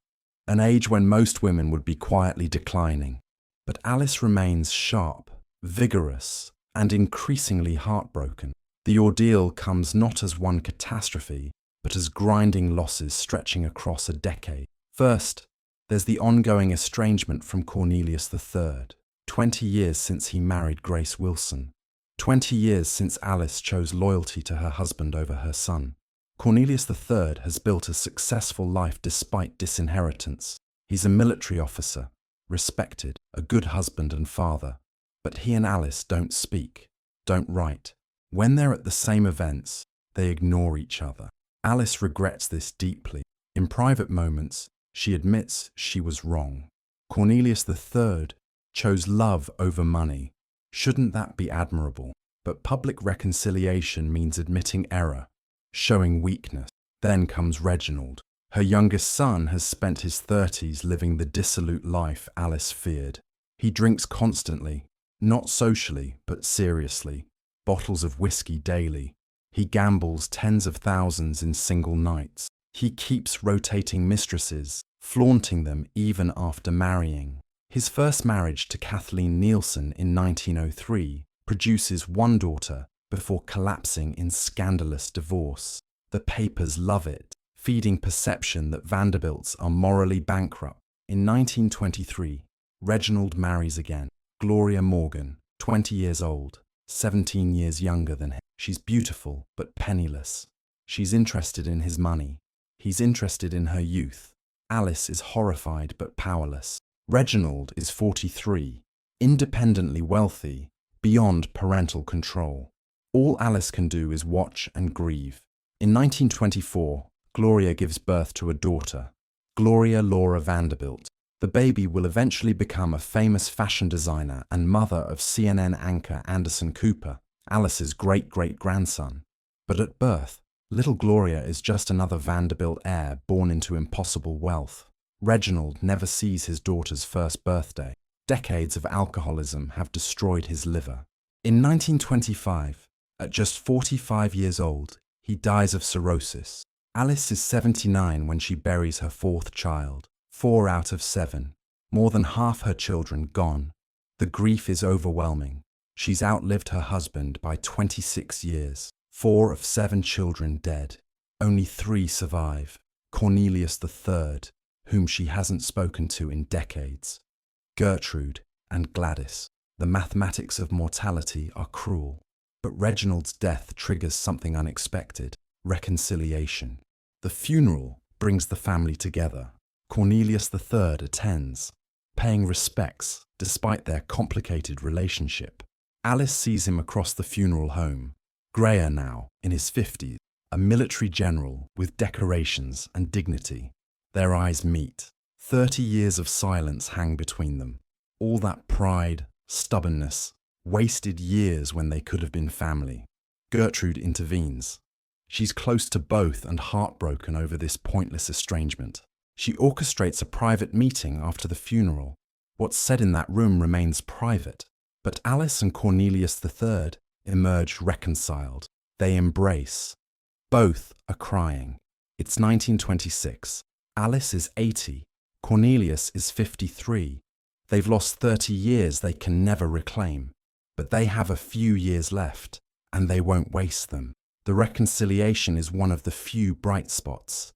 an age when most women would be quietly declining. But Alice remains sharp, vigorous, and increasingly heartbroken. The ordeal comes not as one catastrophe, but as grinding losses stretching across a decade. First, there's the ongoing estrangement from Cornelius III, 20 years since he married Grace Wilson, 20 years since Alice chose loyalty to her husband over her son. Cornelius III has built a successful life despite disinheritance. He's a military officer, respected, a good husband and father. But he and Alice don't speak, don't write. When they're at the same events, they ignore each other. Alice regrets this deeply. In private moments, she admits she was wrong. Cornelius III chose love over money. Shouldn't that be admirable? But public reconciliation means admitting error, showing weakness. Then comes Reginald. Her youngest son has spent his 30s living the dissolute life Alice feared. He drinks constantly, not socially, but seriously, bottles of whiskey daily. He gambles tens of thousands in single nights. He keeps rotating mistresses, flaunting them even after marrying. His first marriage to Kathleen Nielsen in 1903 produces one daughter before collapsing in scandalous divorce. The papers love it, feeding perception that Vanderbilts are morally bankrupt. In 1923, Reginald marries again. Gloria Morgan, 20 years old, 17 years younger than him. She's beautiful but penniless. She's interested in his money. He's interested in her youth. Alice is horrified but powerless. Reginald is 43, independently wealthy, beyond parental control. All Alice can do is watch and grieve. In 1924, Gloria gives birth to a daughter, Gloria Laura Vanderbilt. The baby will eventually become a famous fashion designer and mother of CNN anchor Anderson Cooper, Alice's great-great-grandson. But at birth, little Gloria is just another Vanderbilt heir born into impossible wealth. Reginald never sees his daughter's first birthday. Decades of alcoholism have destroyed his liver. In 1925, at just 45 years old, he dies of cirrhosis. Alice is 79 when she buries her fourth child. 4 out of 7. More than half her children gone. The grief is overwhelming. She's outlived her husband by 26 years. 4 of 7 children dead. Only 3 survive. Cornelius III, whom she hasn't spoken to in decades. Gertrude and Gladys. The mathematics of mortality are cruel. But Reginald's death triggers something unexpected: reconciliation. The funeral brings the family together. Cornelius III attends, paying respects despite their complicated relationship. Alice sees him across the funeral home. Greyer now, in his 50s, a military general with decorations and dignity. Their eyes meet. 30 years of silence hang between them. All that pride, stubbornness, wasted years when they could have been family. Gertrude intervenes. She's close to both and heartbroken over this pointless estrangement. She orchestrates a private meeting after the funeral. What's said in that room remains private. But Alice and Cornelius III emerge reconciled. They embrace. Both are crying. It's 1926. Alice is 80. Cornelius is 53. They've lost 30 years they can never reclaim. But they have a few years left, and they won't waste them. The reconciliation is one of the few bright spots.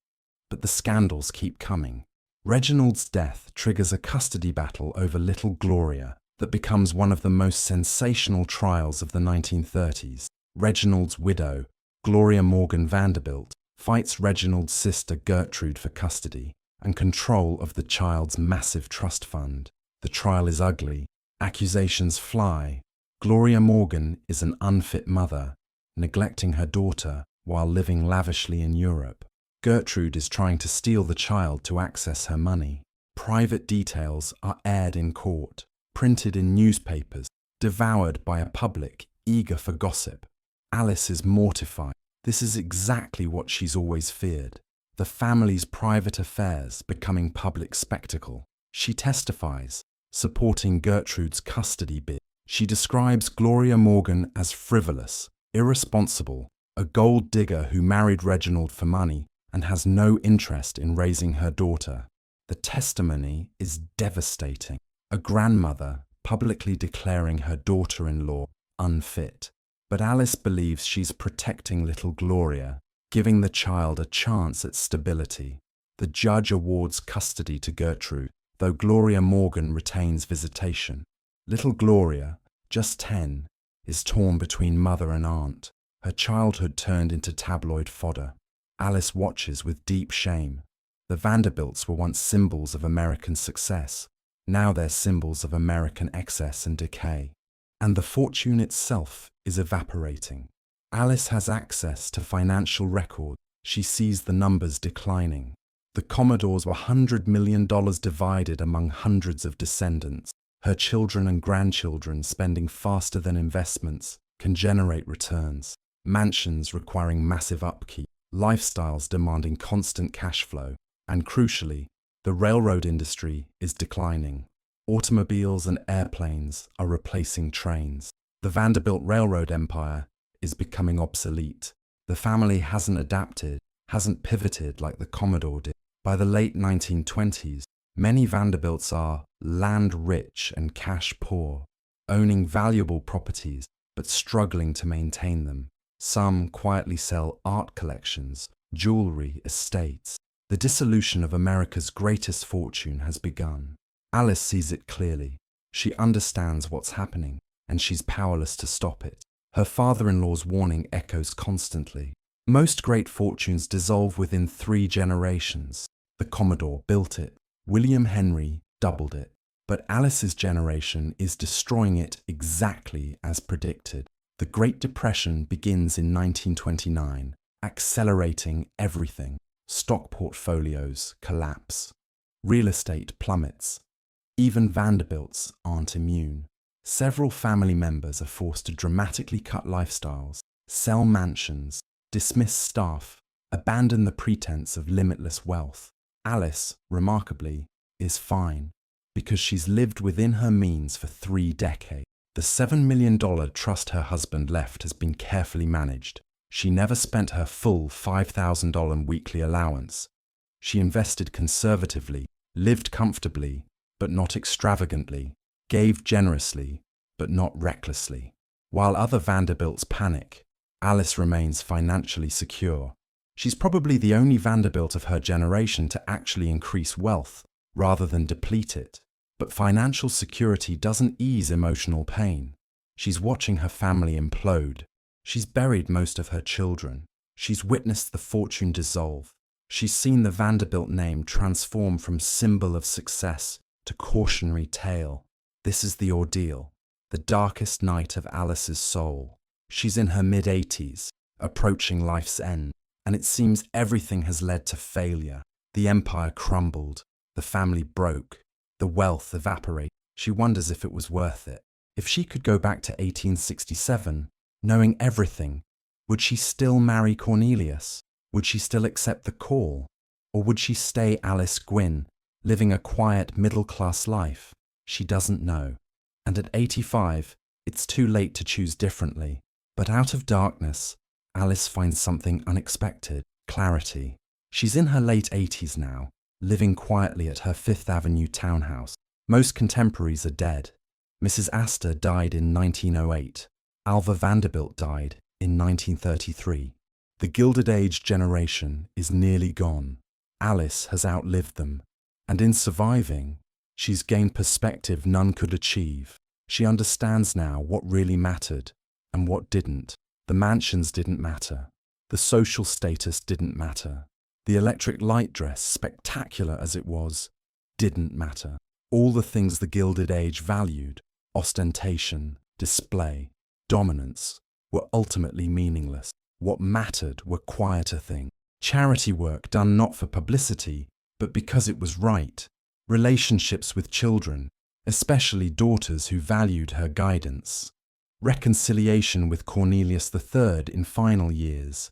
But the scandals keep coming. Reginald's death triggers a custody battle over little Gloria that becomes one of the most sensational trials of the 1930s. Reginald's widow, Gloria Morgan Vanderbilt, fights Reginald's sister Gertrude for custody and control of the child's massive trust fund. The trial is ugly. Accusations fly. Gloria Morgan is an unfit mother, neglecting her daughter while living lavishly in Europe. Gertrude is trying to steal the child to access her money. Private details are aired in court, printed in newspapers, devoured by a public eager for gossip. Alice is mortified. This is exactly what she's always feared: the family's private affairs becoming public spectacle. She testifies, supporting Gertrude's custody bid. She describes Gloria Morgan as frivolous, irresponsible, a gold digger who married Reginald for money and has no interest in raising her daughter. The testimony is devastating. A grandmother publicly declaring her daughter-in-law unfit. But Alice believes she's protecting little Gloria, giving the child a chance at stability. The judge awards custody to Gertrude, though Gloria Morgan retains visitation. Little Gloria, just 10, is torn between mother and aunt. Her childhood turned into tabloid fodder. Alice watches with deep shame. The Vanderbilts were once symbols of American success. Now they're symbols of American excess and decay. And the fortune itself is evaporating. Alice has access to financial records. She sees the numbers declining. The Commodores were $100 million divided among hundreds of descendants. Her children and grandchildren spending faster than investments can generate returns. Mansions requiring massive upkeep. Lifestyles demanding constant cash flow. And crucially, the railroad industry is declining. Automobiles and airplanes are replacing trains. The Vanderbilt Railroad empire is becoming obsolete. The family hasn't adapted, hasn't pivoted like the Commodore did. By the late 1920s, many Vanderbilts are land rich and cash poor, owning valuable properties, but struggling to maintain them. Some quietly sell art collections, jewelry, estates. The dissolution of America's greatest fortune has begun. Alice sees it clearly. She understands what's happening, and she's powerless to stop it. Her father-in-law's warning echoes constantly. Most great fortunes dissolve within 3 generations. The Commodore built it. William Henry doubled it. But Alice's generation is destroying it exactly as predicted. The Great Depression begins in 1929, accelerating everything. Stock portfolios collapse. Real estate plummets. Even Vanderbilts aren't immune. Several family members are forced to dramatically cut lifestyles, sell mansions, dismiss staff, abandon the pretense of limitless wealth. Alice, remarkably, is fine, because she's lived within her means for 3 decades. The $7 million trust her husband left has been carefully managed. She never spent her full $5,000 weekly allowance. She invested conservatively, lived comfortably, but not extravagantly, gave generously, but not recklessly. While other Vanderbilts panic, Alice remains financially secure. She's probably the only Vanderbilt of her generation to actually increase wealth, rather than deplete it. But financial security doesn't ease emotional pain. She's watching her family implode. She's buried most of her children. She's witnessed the fortune dissolve. She's seen the Vanderbilt name transform from symbol of success to cautionary tale. This is the ordeal, the darkest night of Alice's soul. She's in her mid-80s, approaching life's end, and it seems everything has led to failure. The empire crumbled, the family broke, the wealth evaporated. She wonders if it was worth it. If she could go back to 1867, knowing everything, would she still marry Cornelius? Would she still accept the call? Or would she stay Alice Gwynne, living a quiet middle-class life? She doesn't know. And at 85, it's too late to choose differently. But out of darkness, Alice finds something unexpected: clarity. She's in her late 80s now, living quietly at her Fifth Avenue townhouse. Most contemporaries are dead. Mrs. Astor died in 1908. Alva Vanderbilt died in 1933. The Gilded Age generation is nearly gone. Alice has outlived them, and in surviving, she's gained perspective none could achieve. She understands now what really mattered and what didn't. The mansions didn't matter. The social status didn't matter. The electric light dress, spectacular as it was, didn't matter. All the things the Gilded Age valued, ostentation, display, dominance, were ultimately meaningless. What mattered were quieter things. Charity work done not for publicity, but because it was right. Relationships with children, especially daughters who valued her guidance. Reconciliation with Cornelius III in final years.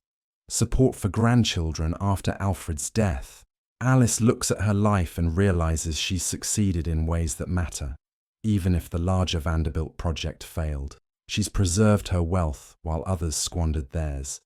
Support for grandchildren after Alfred's death. Alice looks at her life and realizes she's succeeded in ways that matter, even if the larger Vanderbilt project failed. She's preserved her wealth while others squandered theirs.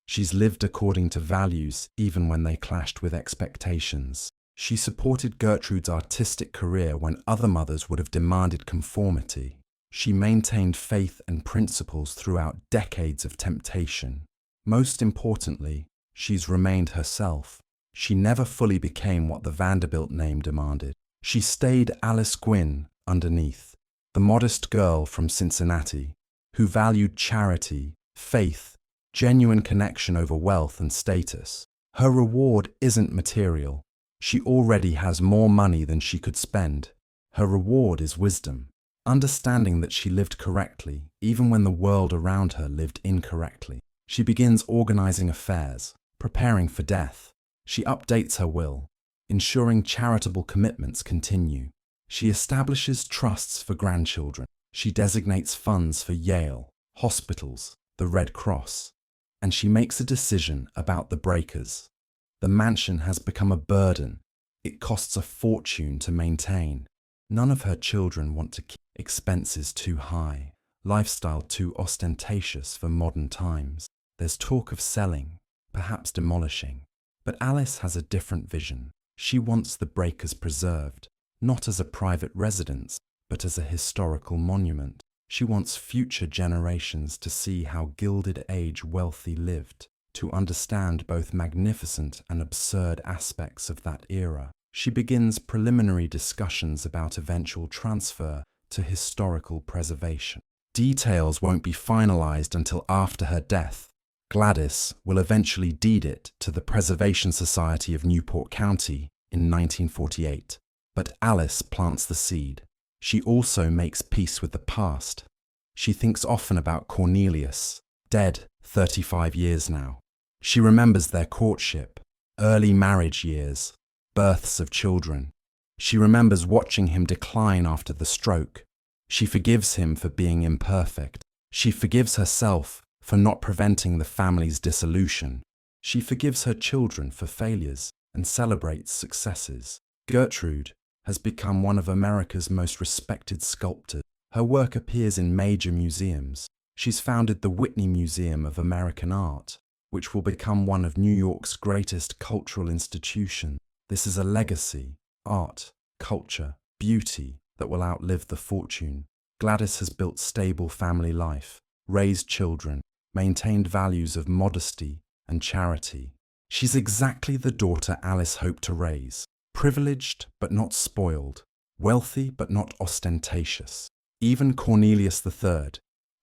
She's lived according to values even when they clashed with expectations. She supported Gertrude's artistic career when other mothers would have demanded conformity. She maintained faith and principles throughout decades of temptation. Most importantly, she's remained herself. She never fully became what the Vanderbilt name demanded. She stayed Alice Gwynne underneath, the modest girl from Cincinnati, who valued charity, faith, genuine connection over wealth and status. Her reward isn't material. She already has more money than she could spend. Her reward is wisdom, understanding that she lived correctly, even when the world around her lived incorrectly. She begins organizing affairs, preparing for death. She updates her will, ensuring charitable commitments continue. She establishes trusts for grandchildren. She designates funds for Yale, hospitals, the Red Cross, and she makes a decision about the breakers. The mansion has become a burden. It costs a fortune to maintain. None of her children want to keep expenses too high, lifestyle too ostentatious for modern times. There's talk of selling, perhaps demolishing. But Alice has a different vision. She wants the breakers preserved, not as a private residence, but as a historical monument. She wants future generations to see how Gilded Age wealthy lived, to understand both magnificent and absurd aspects of that era. She begins preliminary discussions about eventual transfer to historical preservation. Details won't be finalized until after her death. Gladys will eventually deed it to the Preservation Society of Newport County in 1948. But Alice plants the seed. She also makes peace with the past. She thinks often about Cornelius, dead 35 years now. She remembers their courtship, early marriage years, births of children. She remembers watching him decline after the stroke. She forgives him for being imperfect. She forgives herself for not preventing the family's dissolution. She forgives her children for failures and celebrates successes. Gertrude has become one of America's most respected sculptors. Her work appears in major museums. She's founded the Whitney Museum of American Art, which will become one of New York's greatest cultural institutions. This is a legacy, art, culture, beauty that will outlive the fortune. Gladys has built stable family life, raised children, maintained values of modesty and charity. She's exactly the daughter Alice hoped to raise, privileged but not spoiled, wealthy but not ostentatious. Even Cornelius III,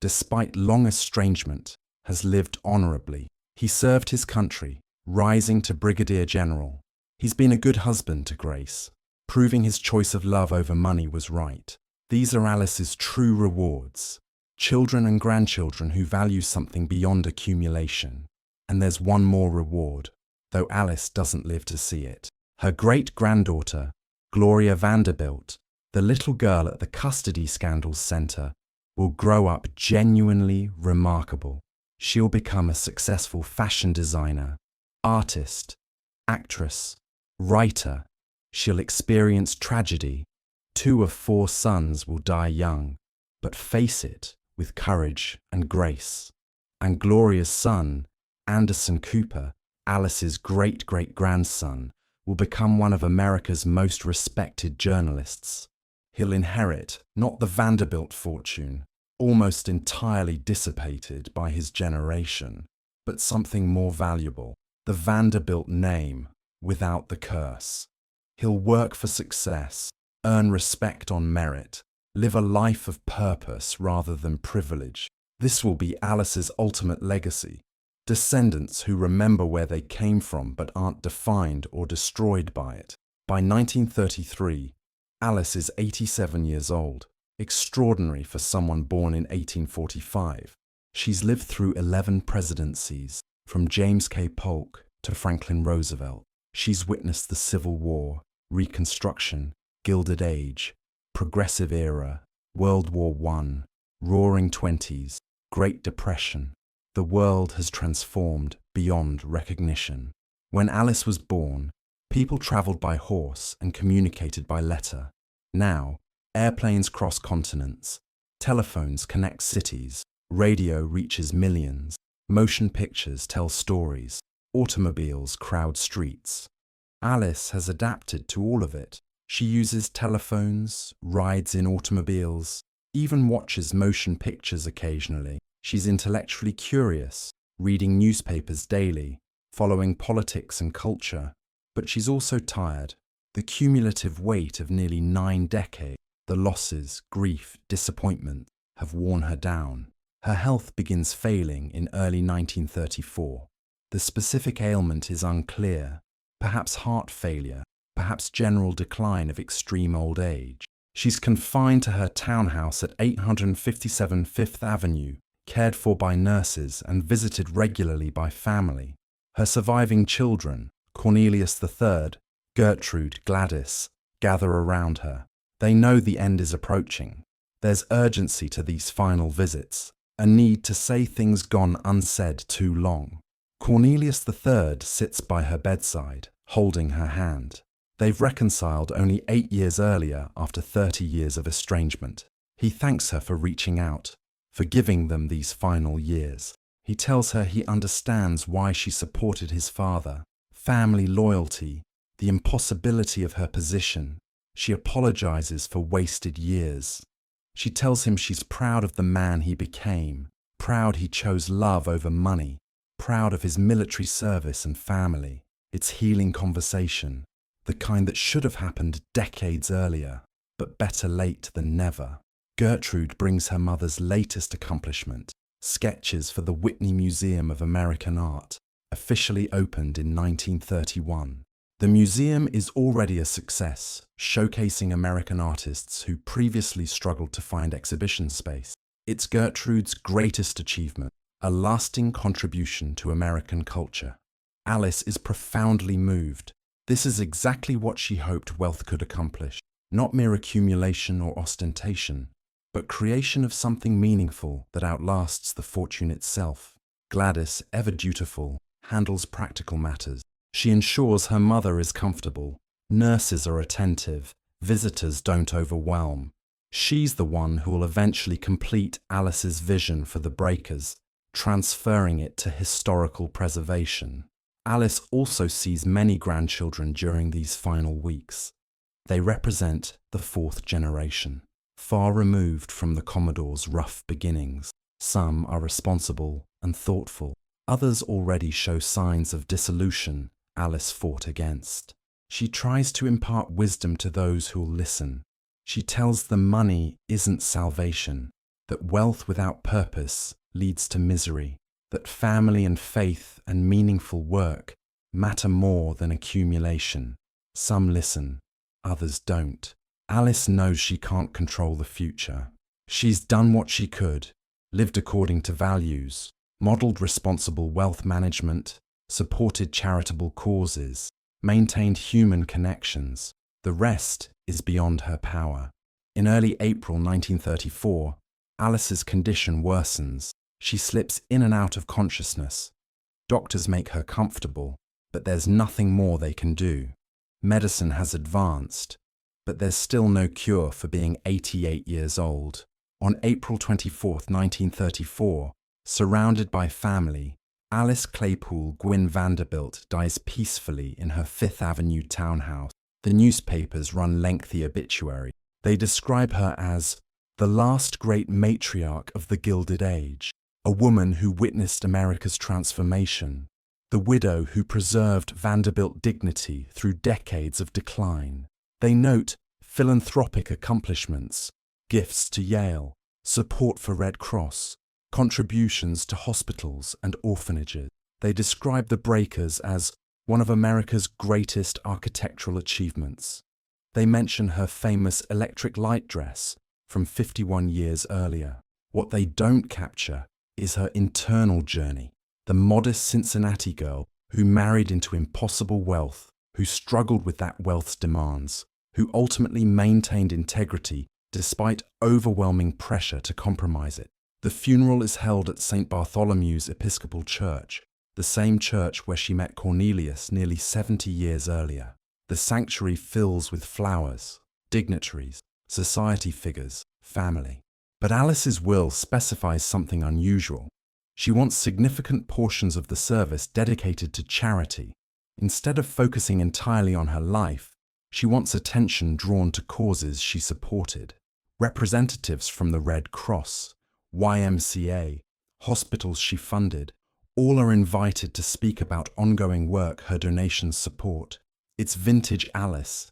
despite long estrangement, has lived honorably. He served his country, rising to brigadier general. He's been a good husband to Grace, proving his choice of love over money was right. These are Alice's true rewards, children and grandchildren who value something beyond accumulation. And there's one more reward, though Alice doesn't live to see it. Her great-granddaughter, Gloria Vanderbilt, the little girl at the custody scandals center, will grow up genuinely remarkable. She'll become a successful fashion designer, artist, actress, writer. She'll experience tragedy. 2 of 4 sons will die young, but face it with courage and grace. And Gloria's son, Anderson Cooper, Alice's great-great-grandson, will become one of America's most respected journalists. He'll inherit not the Vanderbilt fortune, almost entirely dissipated by his generation, but something more valuable, the Vanderbilt name without the curse. He'll work for success, earn respect on merit, live a life of purpose rather than privilege. This will be Alice's ultimate legacy. Descendants who remember where they came from but aren't defined or destroyed by it. By 1933, Alice is 87 years old, extraordinary for someone born in 1845. She's lived through 11 presidencies, from James K. Polk to Franklin Roosevelt. She's witnessed the Civil War, Reconstruction, Gilded Age, Progressive Era, World War I, Roaring Twenties, Great Depression. The world has transformed beyond recognition. When Alice was born, people traveled by horse and communicated by letter. Now, airplanes cross continents, telephones connect cities, radio reaches millions, motion pictures tell stories, automobiles crowd streets. Alice has adapted to all of it. She uses telephones, rides in automobiles, even watches motion pictures occasionally. She's intellectually curious, reading newspapers daily, following politics and culture. But she's also tired. The cumulative weight of nearly 9 decades, the losses, grief, disappointment, have worn her down. Her health begins failing in early 1934. The specific ailment is unclear, perhaps heart failure, perhaps general decline of extreme old age. She's confined to her townhouse at 857 Fifth Avenue, cared for by nurses and visited regularly by family. Her surviving children, Cornelius III, Gertrude, Gladys, gather around her. They know the end is approaching. There's urgency to these final visits, a need to say things gone unsaid too long. Cornelius III sits by her bedside, holding her hand. They've reconciled only 8 years earlier after 30 years of estrangement. He thanks her for reaching out, for giving them these final years. He tells her he understands why she supported his father, family loyalty, the impossibility of her position. She apologizes for wasted years. She tells him she's proud of the man he became, proud he chose love over money, proud of his military service and family. It's healing conversation, the kind that should have happened decades earlier, but better late than never. Gertrude brings her mother's latest accomplishment, sketches for the Whitney Museum of American Art, officially opened in 1931. The museum is already a success, showcasing American artists who previously struggled to find exhibition space. It's Gertrude's greatest achievement, a lasting contribution to American culture. Alice is profoundly moved. This is exactly what she hoped wealth could accomplish, not mere accumulation or ostentation, but creation of something meaningful that outlasts the fortune itself. Gladys, ever dutiful, handles practical matters. She ensures her mother is comfortable, nurses are attentive, visitors don't overwhelm. She's the one who will eventually complete Alice's vision for the breakers, transferring it to historical preservation. Alice also sees many grandchildren during these final weeks. They represent the fourth generation, far removed from the Commodore's rough beginnings. Some are responsible and thoughtful. Others already show signs of dissolution Alice fought against. She tries to impart wisdom to those who'll listen. She tells them money isn't salvation, that wealth without purpose leads to misery, that family and faith and meaningful work matter more than accumulation. Some listen, others don't. Alice knows she can't control the future. She's done what she could, lived according to values, modeled responsible wealth management, supported charitable causes, maintained human connections. The rest is beyond her power. In early April 1934, Alice's condition worsens. She slips in and out of consciousness. Doctors make her comfortable, but there's nothing more they can do. Medicine has advanced, but there's still no cure for being 88 years old. On April 24, 1934, surrounded by family, Alice Gwynne Vanderbilt dies peacefully in her Fifth Avenue townhouse. The newspapers run lengthy obituary. They describe her as the last great matriarch of the Gilded Age, a woman who witnessed America's transformation, the widow who preserved Vanderbilt dignity through decades of decline. They note philanthropic accomplishments, gifts to Yale, support for Red Cross, contributions to hospitals and orphanages. They describe the breakers as one of America's greatest architectural achievements. They mention her famous electric light dress from 51 years earlier. What they don't capture is her internal journey, the modest Cincinnati girl who married into impossible wealth, who struggled with that wealth's demands, who ultimately maintained integrity despite overwhelming pressure to compromise it. The funeral is held at St. Bartholomew's Episcopal Church, the same church where she met Cornelius nearly 70 years earlier. The sanctuary fills with flowers, dignitaries, society figures, family. But Alice's will specifies something unusual. She wants significant portions of the service dedicated to charity. Instead of focusing entirely on her life, she wants attention drawn to causes she supported. Representatives from the Red Cross, YMCA, hospitals she funded, all are invited to speak about ongoing work her donations support. It's vintage Alice,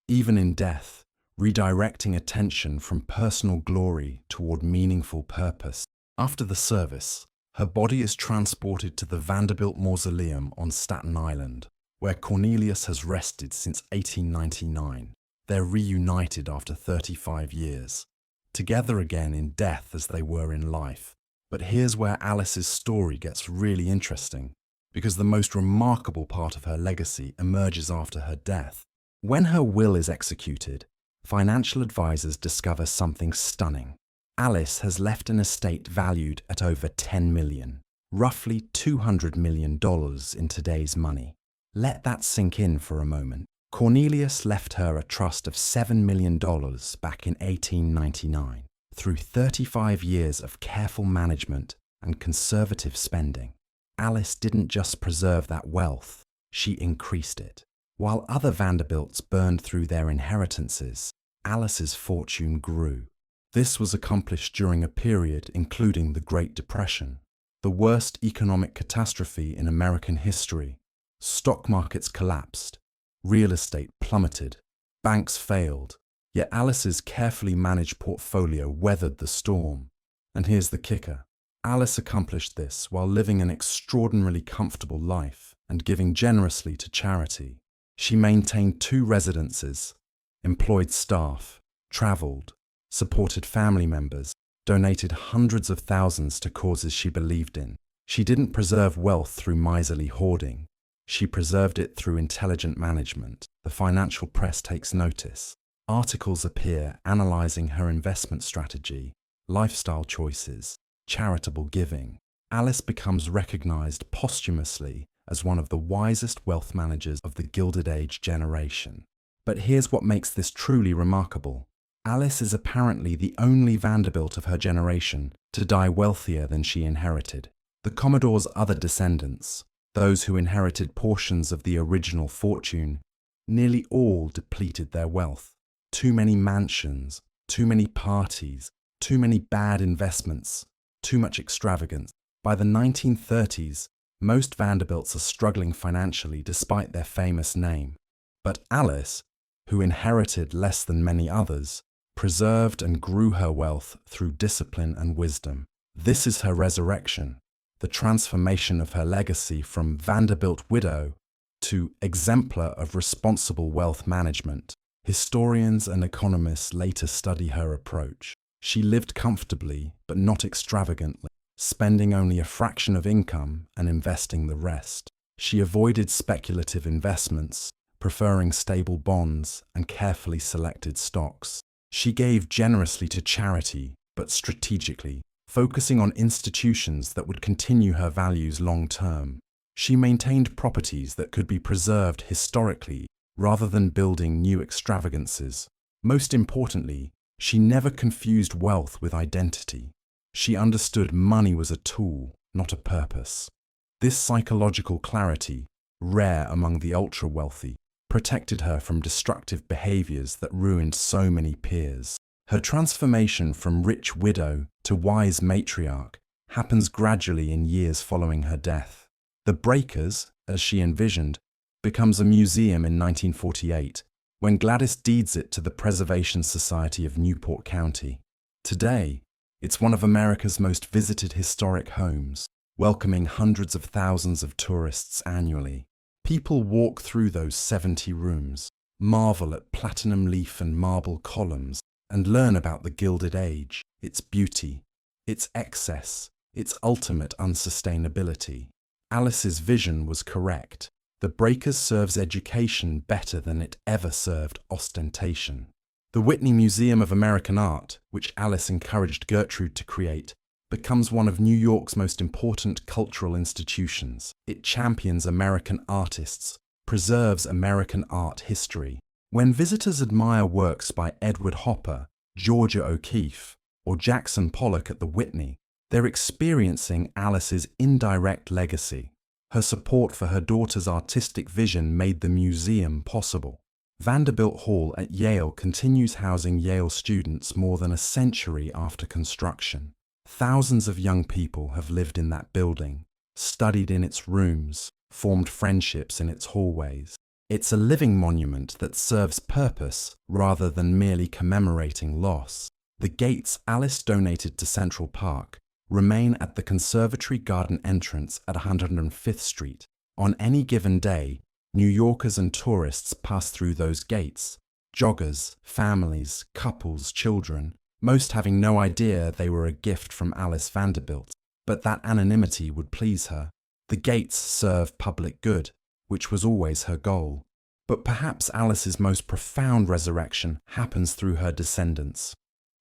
even in death, redirecting attention from personal glory toward meaningful purpose. After the service, her body is transported to the Vanderbilt Mausoleum on Staten Island, where Cornelius has rested since 1899. They're reunited after 35 years, together again in death as they were in life. But here's where Alice's story gets really interesting, because the most remarkable part of her legacy emerges after her death. When her will is executed, financial advisors discover something stunning. Alice has left an estate valued at over $10 million, roughly $200 million in today's money. Let that sink in for a moment. Cornelius left her a trust of $7 million back in 1899. Through 35 years of careful management and conservative spending, Alice didn't just preserve that wealth, she increased it. While other Vanderbilts burned through their inheritances, Alice's fortune grew. This was accomplished during a period including the Great Depression, the worst economic catastrophe in American history. Stock markets collapsed, real estate plummeted, banks failed, yet Alice's carefully managed portfolio weathered the storm. And here's the kicker. Alice accomplished this while living an extraordinarily comfortable life and giving generously to charity. She maintained 2 residences, employed staff, traveled, supported family members, donated hundreds of thousands to causes she believed in. She didn't preserve wealth through miserly hoarding. She preserved it through intelligent management. The financial press takes notice. Articles appear analyzing her investment strategy, lifestyle choices, charitable giving. Alice becomes recognized posthumously as one of the wisest wealth managers of the Gilded Age generation. But here's what makes this truly remarkable. Alice is apparently the only Vanderbilt of her generation to die wealthier than she inherited. The Commodore's other descendants, those who inherited portions of the original fortune, nearly all depleted their wealth. Too many mansions, too many parties, too many bad investments, too much extravagance. By the 1930s, most Vanderbilts are struggling financially despite their famous name. But Alice, who inherited less than many others, preserved and grew her wealth through discipline and wisdom. This is her resurrection, the transformation of her legacy from Vanderbilt widow to exemplar of responsible wealth management. Historians and economists later study her approach. She lived comfortably, but not extravagantly, spending only a fraction of income and investing the rest. She avoided speculative investments, preferring stable bonds and carefully selected stocks. She gave generously to charity, but strategically, focusing on institutions that would continue her values long-term. She maintained properties that could be preserved historically rather than building new extravagances. Most importantly, she never confused wealth with identity. She understood money was a tool, not a purpose. This psychological clarity, rare among the ultra-wealthy, protected her from destructive behaviors that ruined so many peers. Her transformation from rich widow to wise matriarch happens gradually in years following her death. The Breakers, as she envisioned, becomes a museum in 1948, when Gladys deeds it to the Preservation Society of Newport County. Today, it's one of America's most visited historic homes, welcoming hundreds of thousands of tourists annually. People walk through those 70 rooms, marvel at platinum leaf and marble columns, and learn about the Gilded Age, its beauty, its excess, its ultimate unsustainability. Alice's vision was correct. The Breakers serves education better than it ever served ostentation. The Whitney Museum of American Art, which Alice encouraged Gertrude to create, becomes one of New York's most important cultural institutions. It champions American artists, preserves American art history. When visitors admire works by Edward Hopper, Georgia O'Keeffe, or Jackson Pollock at the Whitney, they're experiencing Alice's indirect legacy. Her support for her daughter's artistic vision made the museum possible. Vanderbilt Hall at Yale continues housing Yale students more than a century after construction. Thousands of young people have lived in that building, studied in its rooms, formed friendships in its hallways. It's a living monument that serves purpose rather than merely commemorating loss. The gates Alice donated to Central Park remain at the Conservatory Garden entrance at 105th Street. On any given day, New Yorkers and tourists pass through those gates. Joggers, families, couples, children, most having no idea they were a gift from Alice Vanderbilt. But that anonymity would please her. The gates serve public good, which was always her goal. But perhaps Alice's most profound resurrection happens through her descendants.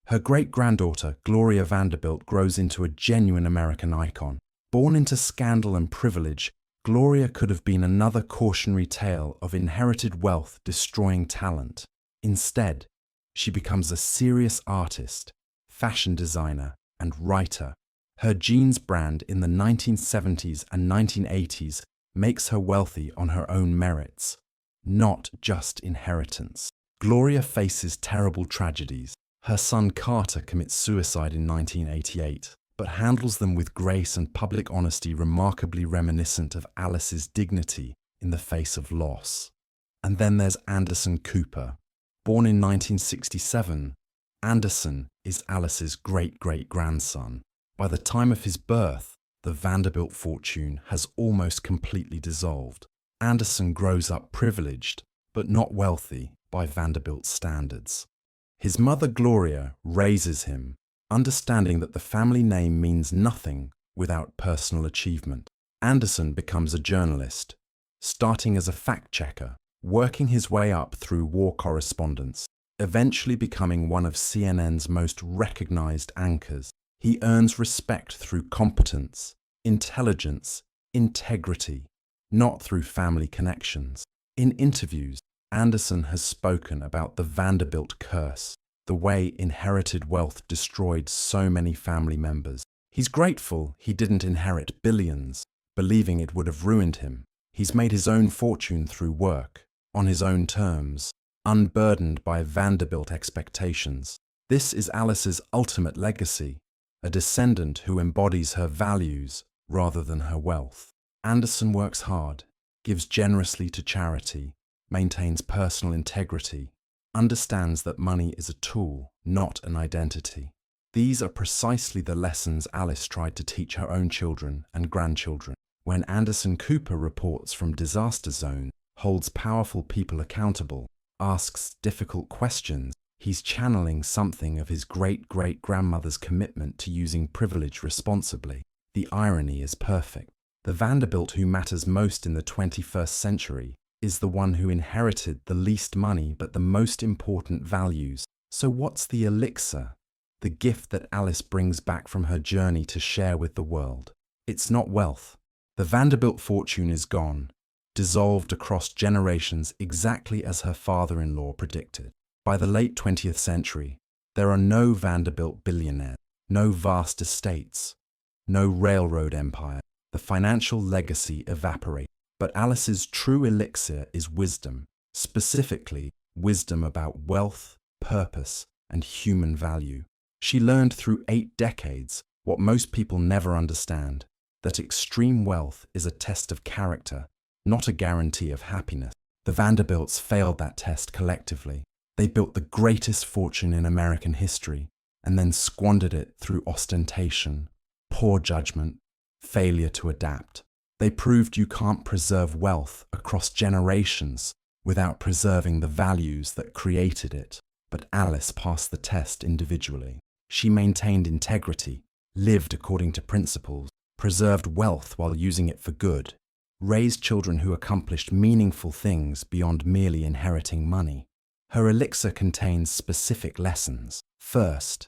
Her great-granddaughter, Gloria Vanderbilt, grows into a genuine American icon. Born into scandal and privilege, Gloria could have been another cautionary tale of inherited wealth destroying talent. Instead, she becomes a serious artist, fashion designer, and writer. Her jeans brand in the 1970s and 1980s makes her wealthy on her own merits, not just inheritance. Gloria faces terrible tragedies. Her son Carter commits suicide in 1988, but handles them with grace and public honesty remarkably reminiscent of Alice's dignity in the face of loss. And then there's Anderson Cooper. Born in 1967, Anderson is Alice's great-great-grandson. By the time of his birth, the Vanderbilt fortune has almost completely dissolved. Anderson grows up privileged, but not wealthy by Vanderbilt standards. His mother Gloria raises him, understanding that the family name means nothing without personal achievement. Anderson becomes a journalist, starting as a fact-checker, working his way up through war correspondence, eventually becoming one of CNN's most recognized anchors. He earns respect through competence, intelligence, integrity, not through family connections. In interviews, Anderson has spoken about the Vanderbilt curse, the way inherited wealth destroyed so many family members. He's grateful he didn't inherit billions, believing it would have ruined him. He's made his own fortune through work, on his own terms, unburdened by Vanderbilt expectations. This is Alice's ultimate legacy, a descendant who embodies her values rather than her wealth. Anderson works hard, gives generously to charity, maintains personal integrity, understands that money is a tool, not an identity. These are precisely the lessons Alice tried to teach her own children and grandchildren. When Anderson Cooper reports from disaster zones, holds powerful people accountable, asks difficult questions, he's channeling something of his great-great-grandmother's commitment to using privilege responsibly. The irony is perfect. The Vanderbilt who matters most in the 21st century is the one who inherited the least money but the most important values. So what's the elixir? The gift that Alice brings back from her journey to share with the world. It's not wealth. The Vanderbilt fortune is gone, dissolved across generations exactly as her father-in-law predicted. By the late 20th century, there are no Vanderbilt billionaires, no vast estates, no railroad empire. The financial legacy evaporates. But Alice's true elixir is wisdom, specifically wisdom about wealth, purpose, and human value. She learned through 8 decades what most people never understand, that extreme wealth is a test of character, not a guarantee of happiness. The Vanderbilts failed that test collectively. They built the greatest fortune in American history and then squandered it through ostentation, poor judgment, failure to adapt. They proved you can't preserve wealth across generations without preserving the values that created it. But Alice passed the test individually. She maintained integrity, lived according to principles, preserved wealth while using it for good, raised children who accomplished meaningful things beyond merely inheriting money. Her elixir contains specific lessons. First,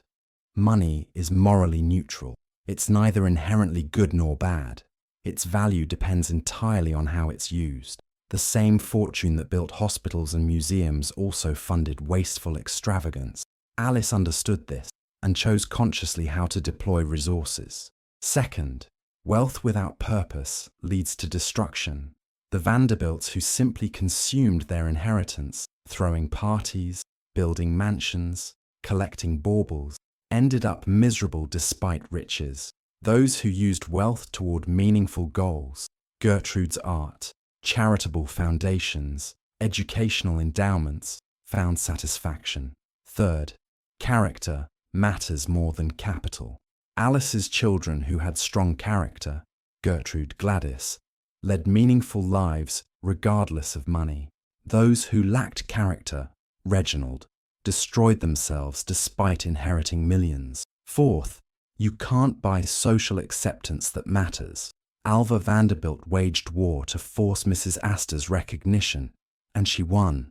money is morally neutral. It's neither inherently good nor bad. Its value depends entirely on how it's used. The same fortune that built hospitals and museums also funded wasteful extravagance. Alice understood this and chose consciously how to deploy resources. Second, wealth without purpose leads to destruction. The Vanderbilts who simply consumed their inheritance, throwing parties, building mansions, collecting baubles, ended up miserable despite riches. Those who used wealth toward meaningful goals, Gertrude's art, charitable foundations, educational endowments, found satisfaction. Third, character matters more than capital. Alice's children who had strong character, Gertrude, Gladys, led meaningful lives regardless of money. Those who lacked character, Reginald, destroyed themselves despite inheriting millions. Fourth, you can't buy social acceptance that matters. Alva Vanderbilt waged war to force Mrs. Astor's recognition, and she won.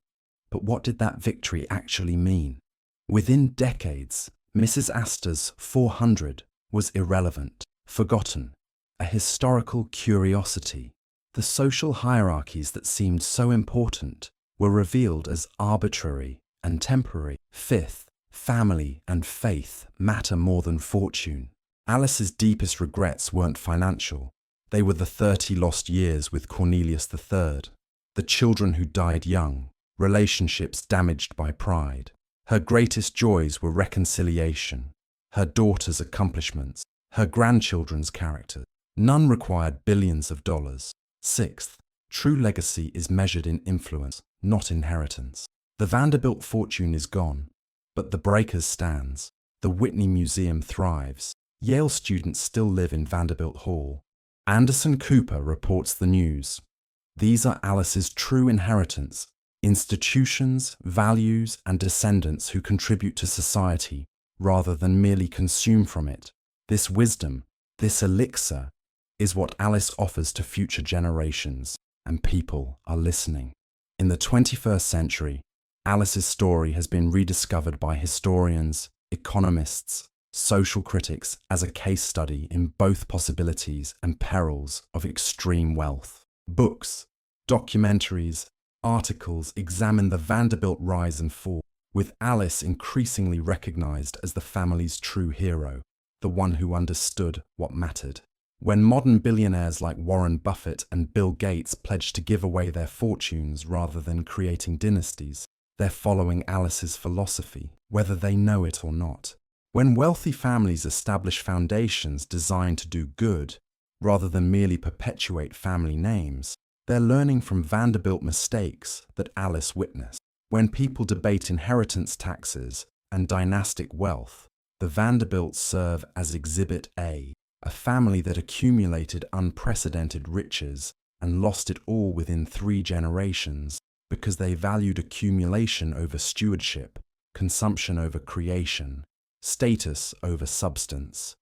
But what did that victory actually mean? Within decades, Mrs. Astor's 400 was irrelevant, forgotten, a historical curiosity. The social hierarchies that seemed so important were revealed as arbitrary and temporary. Fifth, family and faith matter more than fortune. Alice's deepest regrets weren't financial. They were the 30 lost years with Cornelius III, the children who died young, relationships damaged by pride. Her greatest joys were reconciliation, her daughter's accomplishments, her grandchildren's character. None required billions of dollars. Sixth, true legacy is measured in influence, not inheritance. The Vanderbilt fortune is gone, but the Breakers stands. The Whitney Museum thrives. Yale students still live in Vanderbilt Hall. Anderson Cooper reports the news. These are Alice's true inheritance, institutions, values, and descendants who contribute to society rather than merely consume from it. This wisdom, this elixir, is what Alice offers to future generations, and people are listening. In the 21st century, Alice's story has been rediscovered by historians, economists, social critics as a case study in both possibilities and perils of extreme wealth. Books, documentaries, articles examine the Vanderbilt rise and fall, with Alice increasingly recognized as the family's true hero, the one who understood what mattered. When modern billionaires like Warren Buffett and Bill Gates pledge to give away their fortunes rather than creating dynasties, they're following Alice's philosophy, whether they know it or not. When wealthy families establish foundations designed to do good, rather than merely perpetuate family names, they're learning from Vanderbilt mistakes that Alice witnessed. When people debate inheritance taxes and dynastic wealth, the Vanderbilts serve as Exhibit A, a family that accumulated unprecedented riches and lost it all within 3 generations because they valued accumulation over stewardship, consumption over creation, status over substance.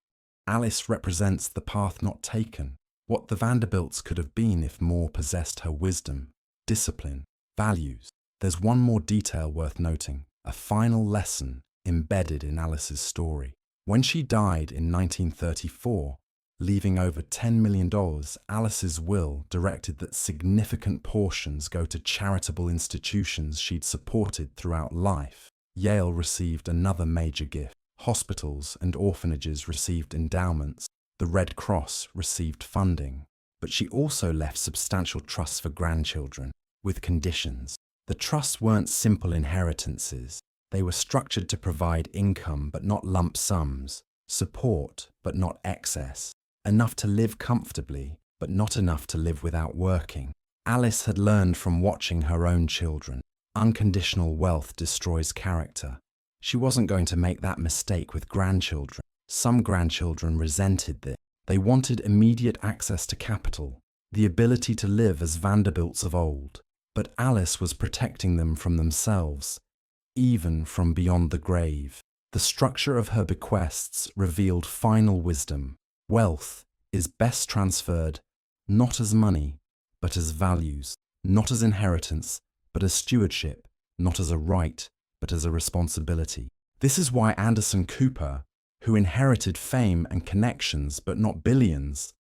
Alice represents the path not taken, what the Vanderbilts could have been if more possessed her wisdom, discipline, values. There's one more detail worth noting, a final lesson embedded in Alice's story. When she died in 1934, leaving over $10 million, Alice's will directed that significant portions go to charitable institutions she'd supported throughout life. Yale received another major gift. Hospitals and orphanages received endowments. The Red Cross received funding. But she also left substantial trusts for grandchildren, with conditions. The trusts weren't simple inheritances. They were structured to provide income but not lump sums, support but not excess, enough to live comfortably but not enough to live without working. Alice had learned from watching her own children. Unconditional wealth destroys character. She wasn't going to make that mistake with grandchildren. Some grandchildren resented this. They wanted immediate access to capital, the ability to live as Vanderbilts of old. But Alice was protecting them from themselves, even from beyond the grave. The structure of her bequests revealed final wisdom. Wealth is best transferred not as money, but as values, not as inheritance, but as stewardship, not as a right, but as a responsibility. This is why Anderson Cooper, who inherited fame and connections but not billions,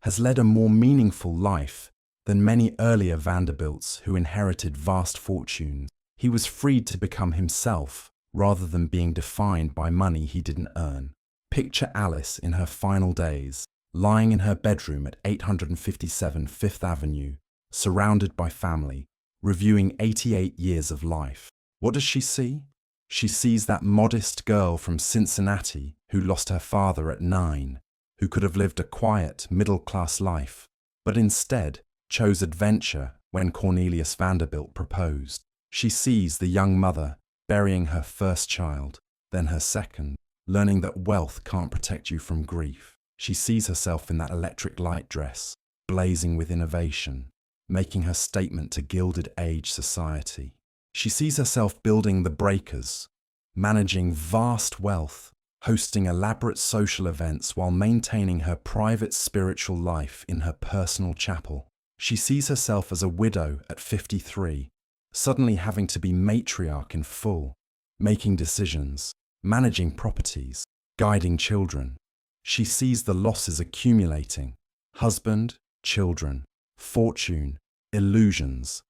has led a more meaningful life than many earlier Vanderbilts who inherited vast fortunes. He was freed to become himself rather than being defined by money he didn't earn. Picture Alice in her final days, lying in her bedroom at 857 Fifth Avenue, surrounded by family, reviewing 88 years of life. What does she see? She sees that modest girl from Cincinnati who lost her father at 9, who could have lived a quiet, middle-class life, but instead chose adventure when Cornelius Vanderbilt proposed. She sees the young mother burying her first child, then her second, learning that wealth can't protect you from grief. She sees herself in that electric light dress, blazing with innovation, making her statement to Gilded Age society. She sees herself building the Breakers, managing vast wealth, hosting elaborate social events while maintaining her private spiritual life in her personal chapel. She sees herself as a widow at 53, suddenly having to be matriarch in full, making decisions, managing properties, guiding children. She sees the losses accumulating: husband, children, fortune, illusions.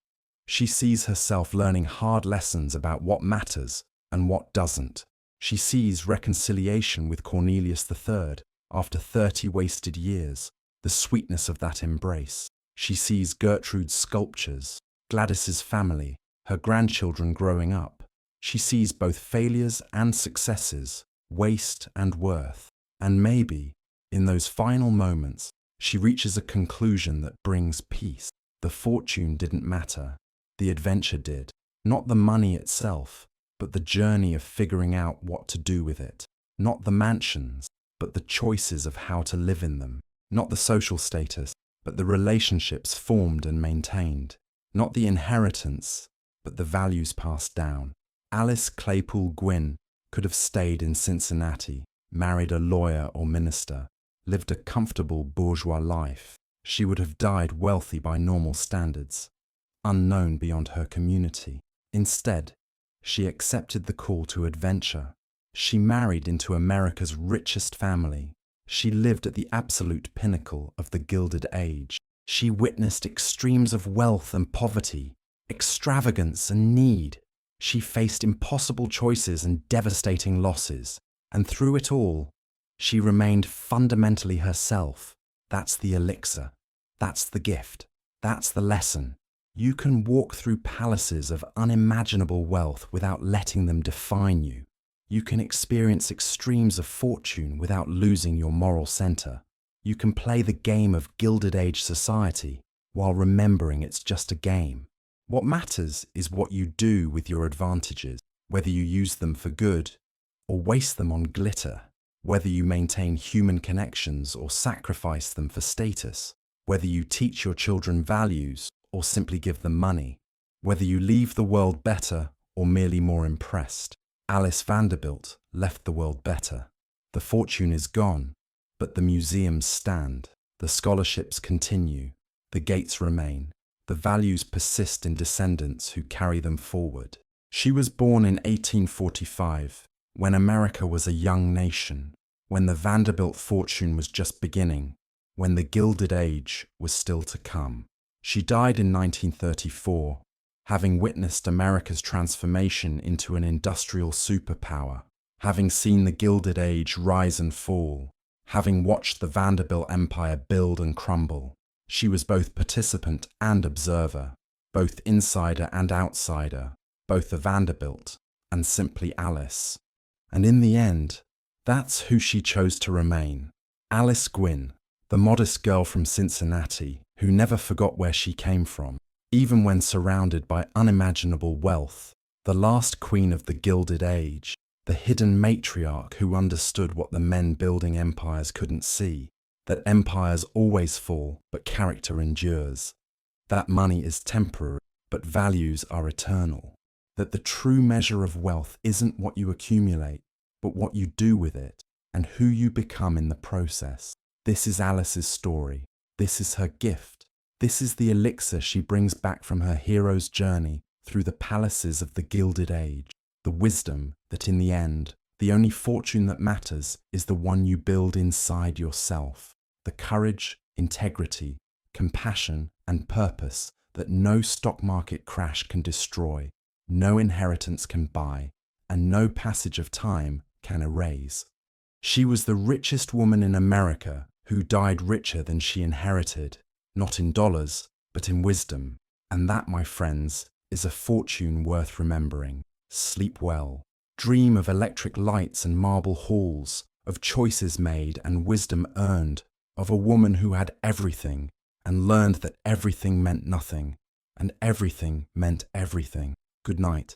She sees herself learning hard lessons about what matters and what doesn't. She sees reconciliation with Cornelius III after 30 wasted years, the sweetness of that embrace. She sees Gertrude's sculptures, Gladys's family, her grandchildren growing up. She sees both failures and successes, waste and worth. And maybe, in those final moments, she reaches a conclusion that brings peace. The fortune didn't matter. The adventure did. Not the money itself, but the journey of figuring out what to do with it. Not the mansions, but the choices of how to live in them. Not the social status, but the relationships formed and maintained. Not the inheritance, but the values passed down. Alice Gwynne could have stayed in Cincinnati, married a lawyer or minister, lived a comfortable bourgeois life. She would have died wealthy by normal standards, unknown beyond her community. Instead, she accepted the call to adventure. She married into America's richest family. She lived at the absolute pinnacle of the Gilded Age. She witnessed extremes of wealth and poverty, extravagance and need. She faced impossible choices and devastating losses. And through it all, she remained fundamentally herself. That's the elixir. That's the gift. That's the lesson. You can walk through palaces of unimaginable wealth without letting them define you. You can experience extremes of fortune without losing your moral center. You can play the game of Gilded Age society while remembering it's just a game. What matters is what you do with your advantages, whether you use them for good or waste them on glitter, whether you maintain human connections or sacrifice them for status, whether you teach your children values or simply give them money, whether you leave the world better or merely more impressed. Alice Vanderbilt left the world better. The fortune is gone, but the museums stand. The scholarships continue. The gates remain. The values persist in descendants who carry them forward. She was born in 1845, when America was a young nation, when the Vanderbilt fortune was just beginning, when the Gilded Age was still to come. She died in 1934, having witnessed America's transformation into an industrial superpower, having seen the Gilded Age rise and fall, having watched the Vanderbilt empire build and crumble. She was both participant and observer, both insider and outsider, both a Vanderbilt and simply Alice. And in the end, that's who she chose to remain. Alice Gwynne, the modest girl from Cincinnati who never forgot where she came from, even when surrounded by unimaginable wealth, the last queen of the Gilded Age, the hidden matriarch who understood what the men building empires couldn't see, that empires always fall, but character endures, that money is temporary, but values are eternal, that the true measure of wealth isn't what you accumulate, but what you do with it, and who you become in the process. This is Alice's story. This is her gift. This is the elixir she brings back from her hero's journey through the palaces of the Gilded Age, the wisdom that in the end, the only fortune that matters is the one you build inside yourself, the courage, integrity, compassion, and purpose that no stock market crash can destroy, no inheritance can buy, and no passage of time can erase. She was the richest woman in America who died richer than she inherited, not in dollars, but in wisdom. And that, my friends, is a fortune worth remembering. Sleep well. Dream of electric lights and marble halls, of choices made and wisdom earned, of a woman who had everything and learned that everything meant nothing, and everything meant everything. Good night.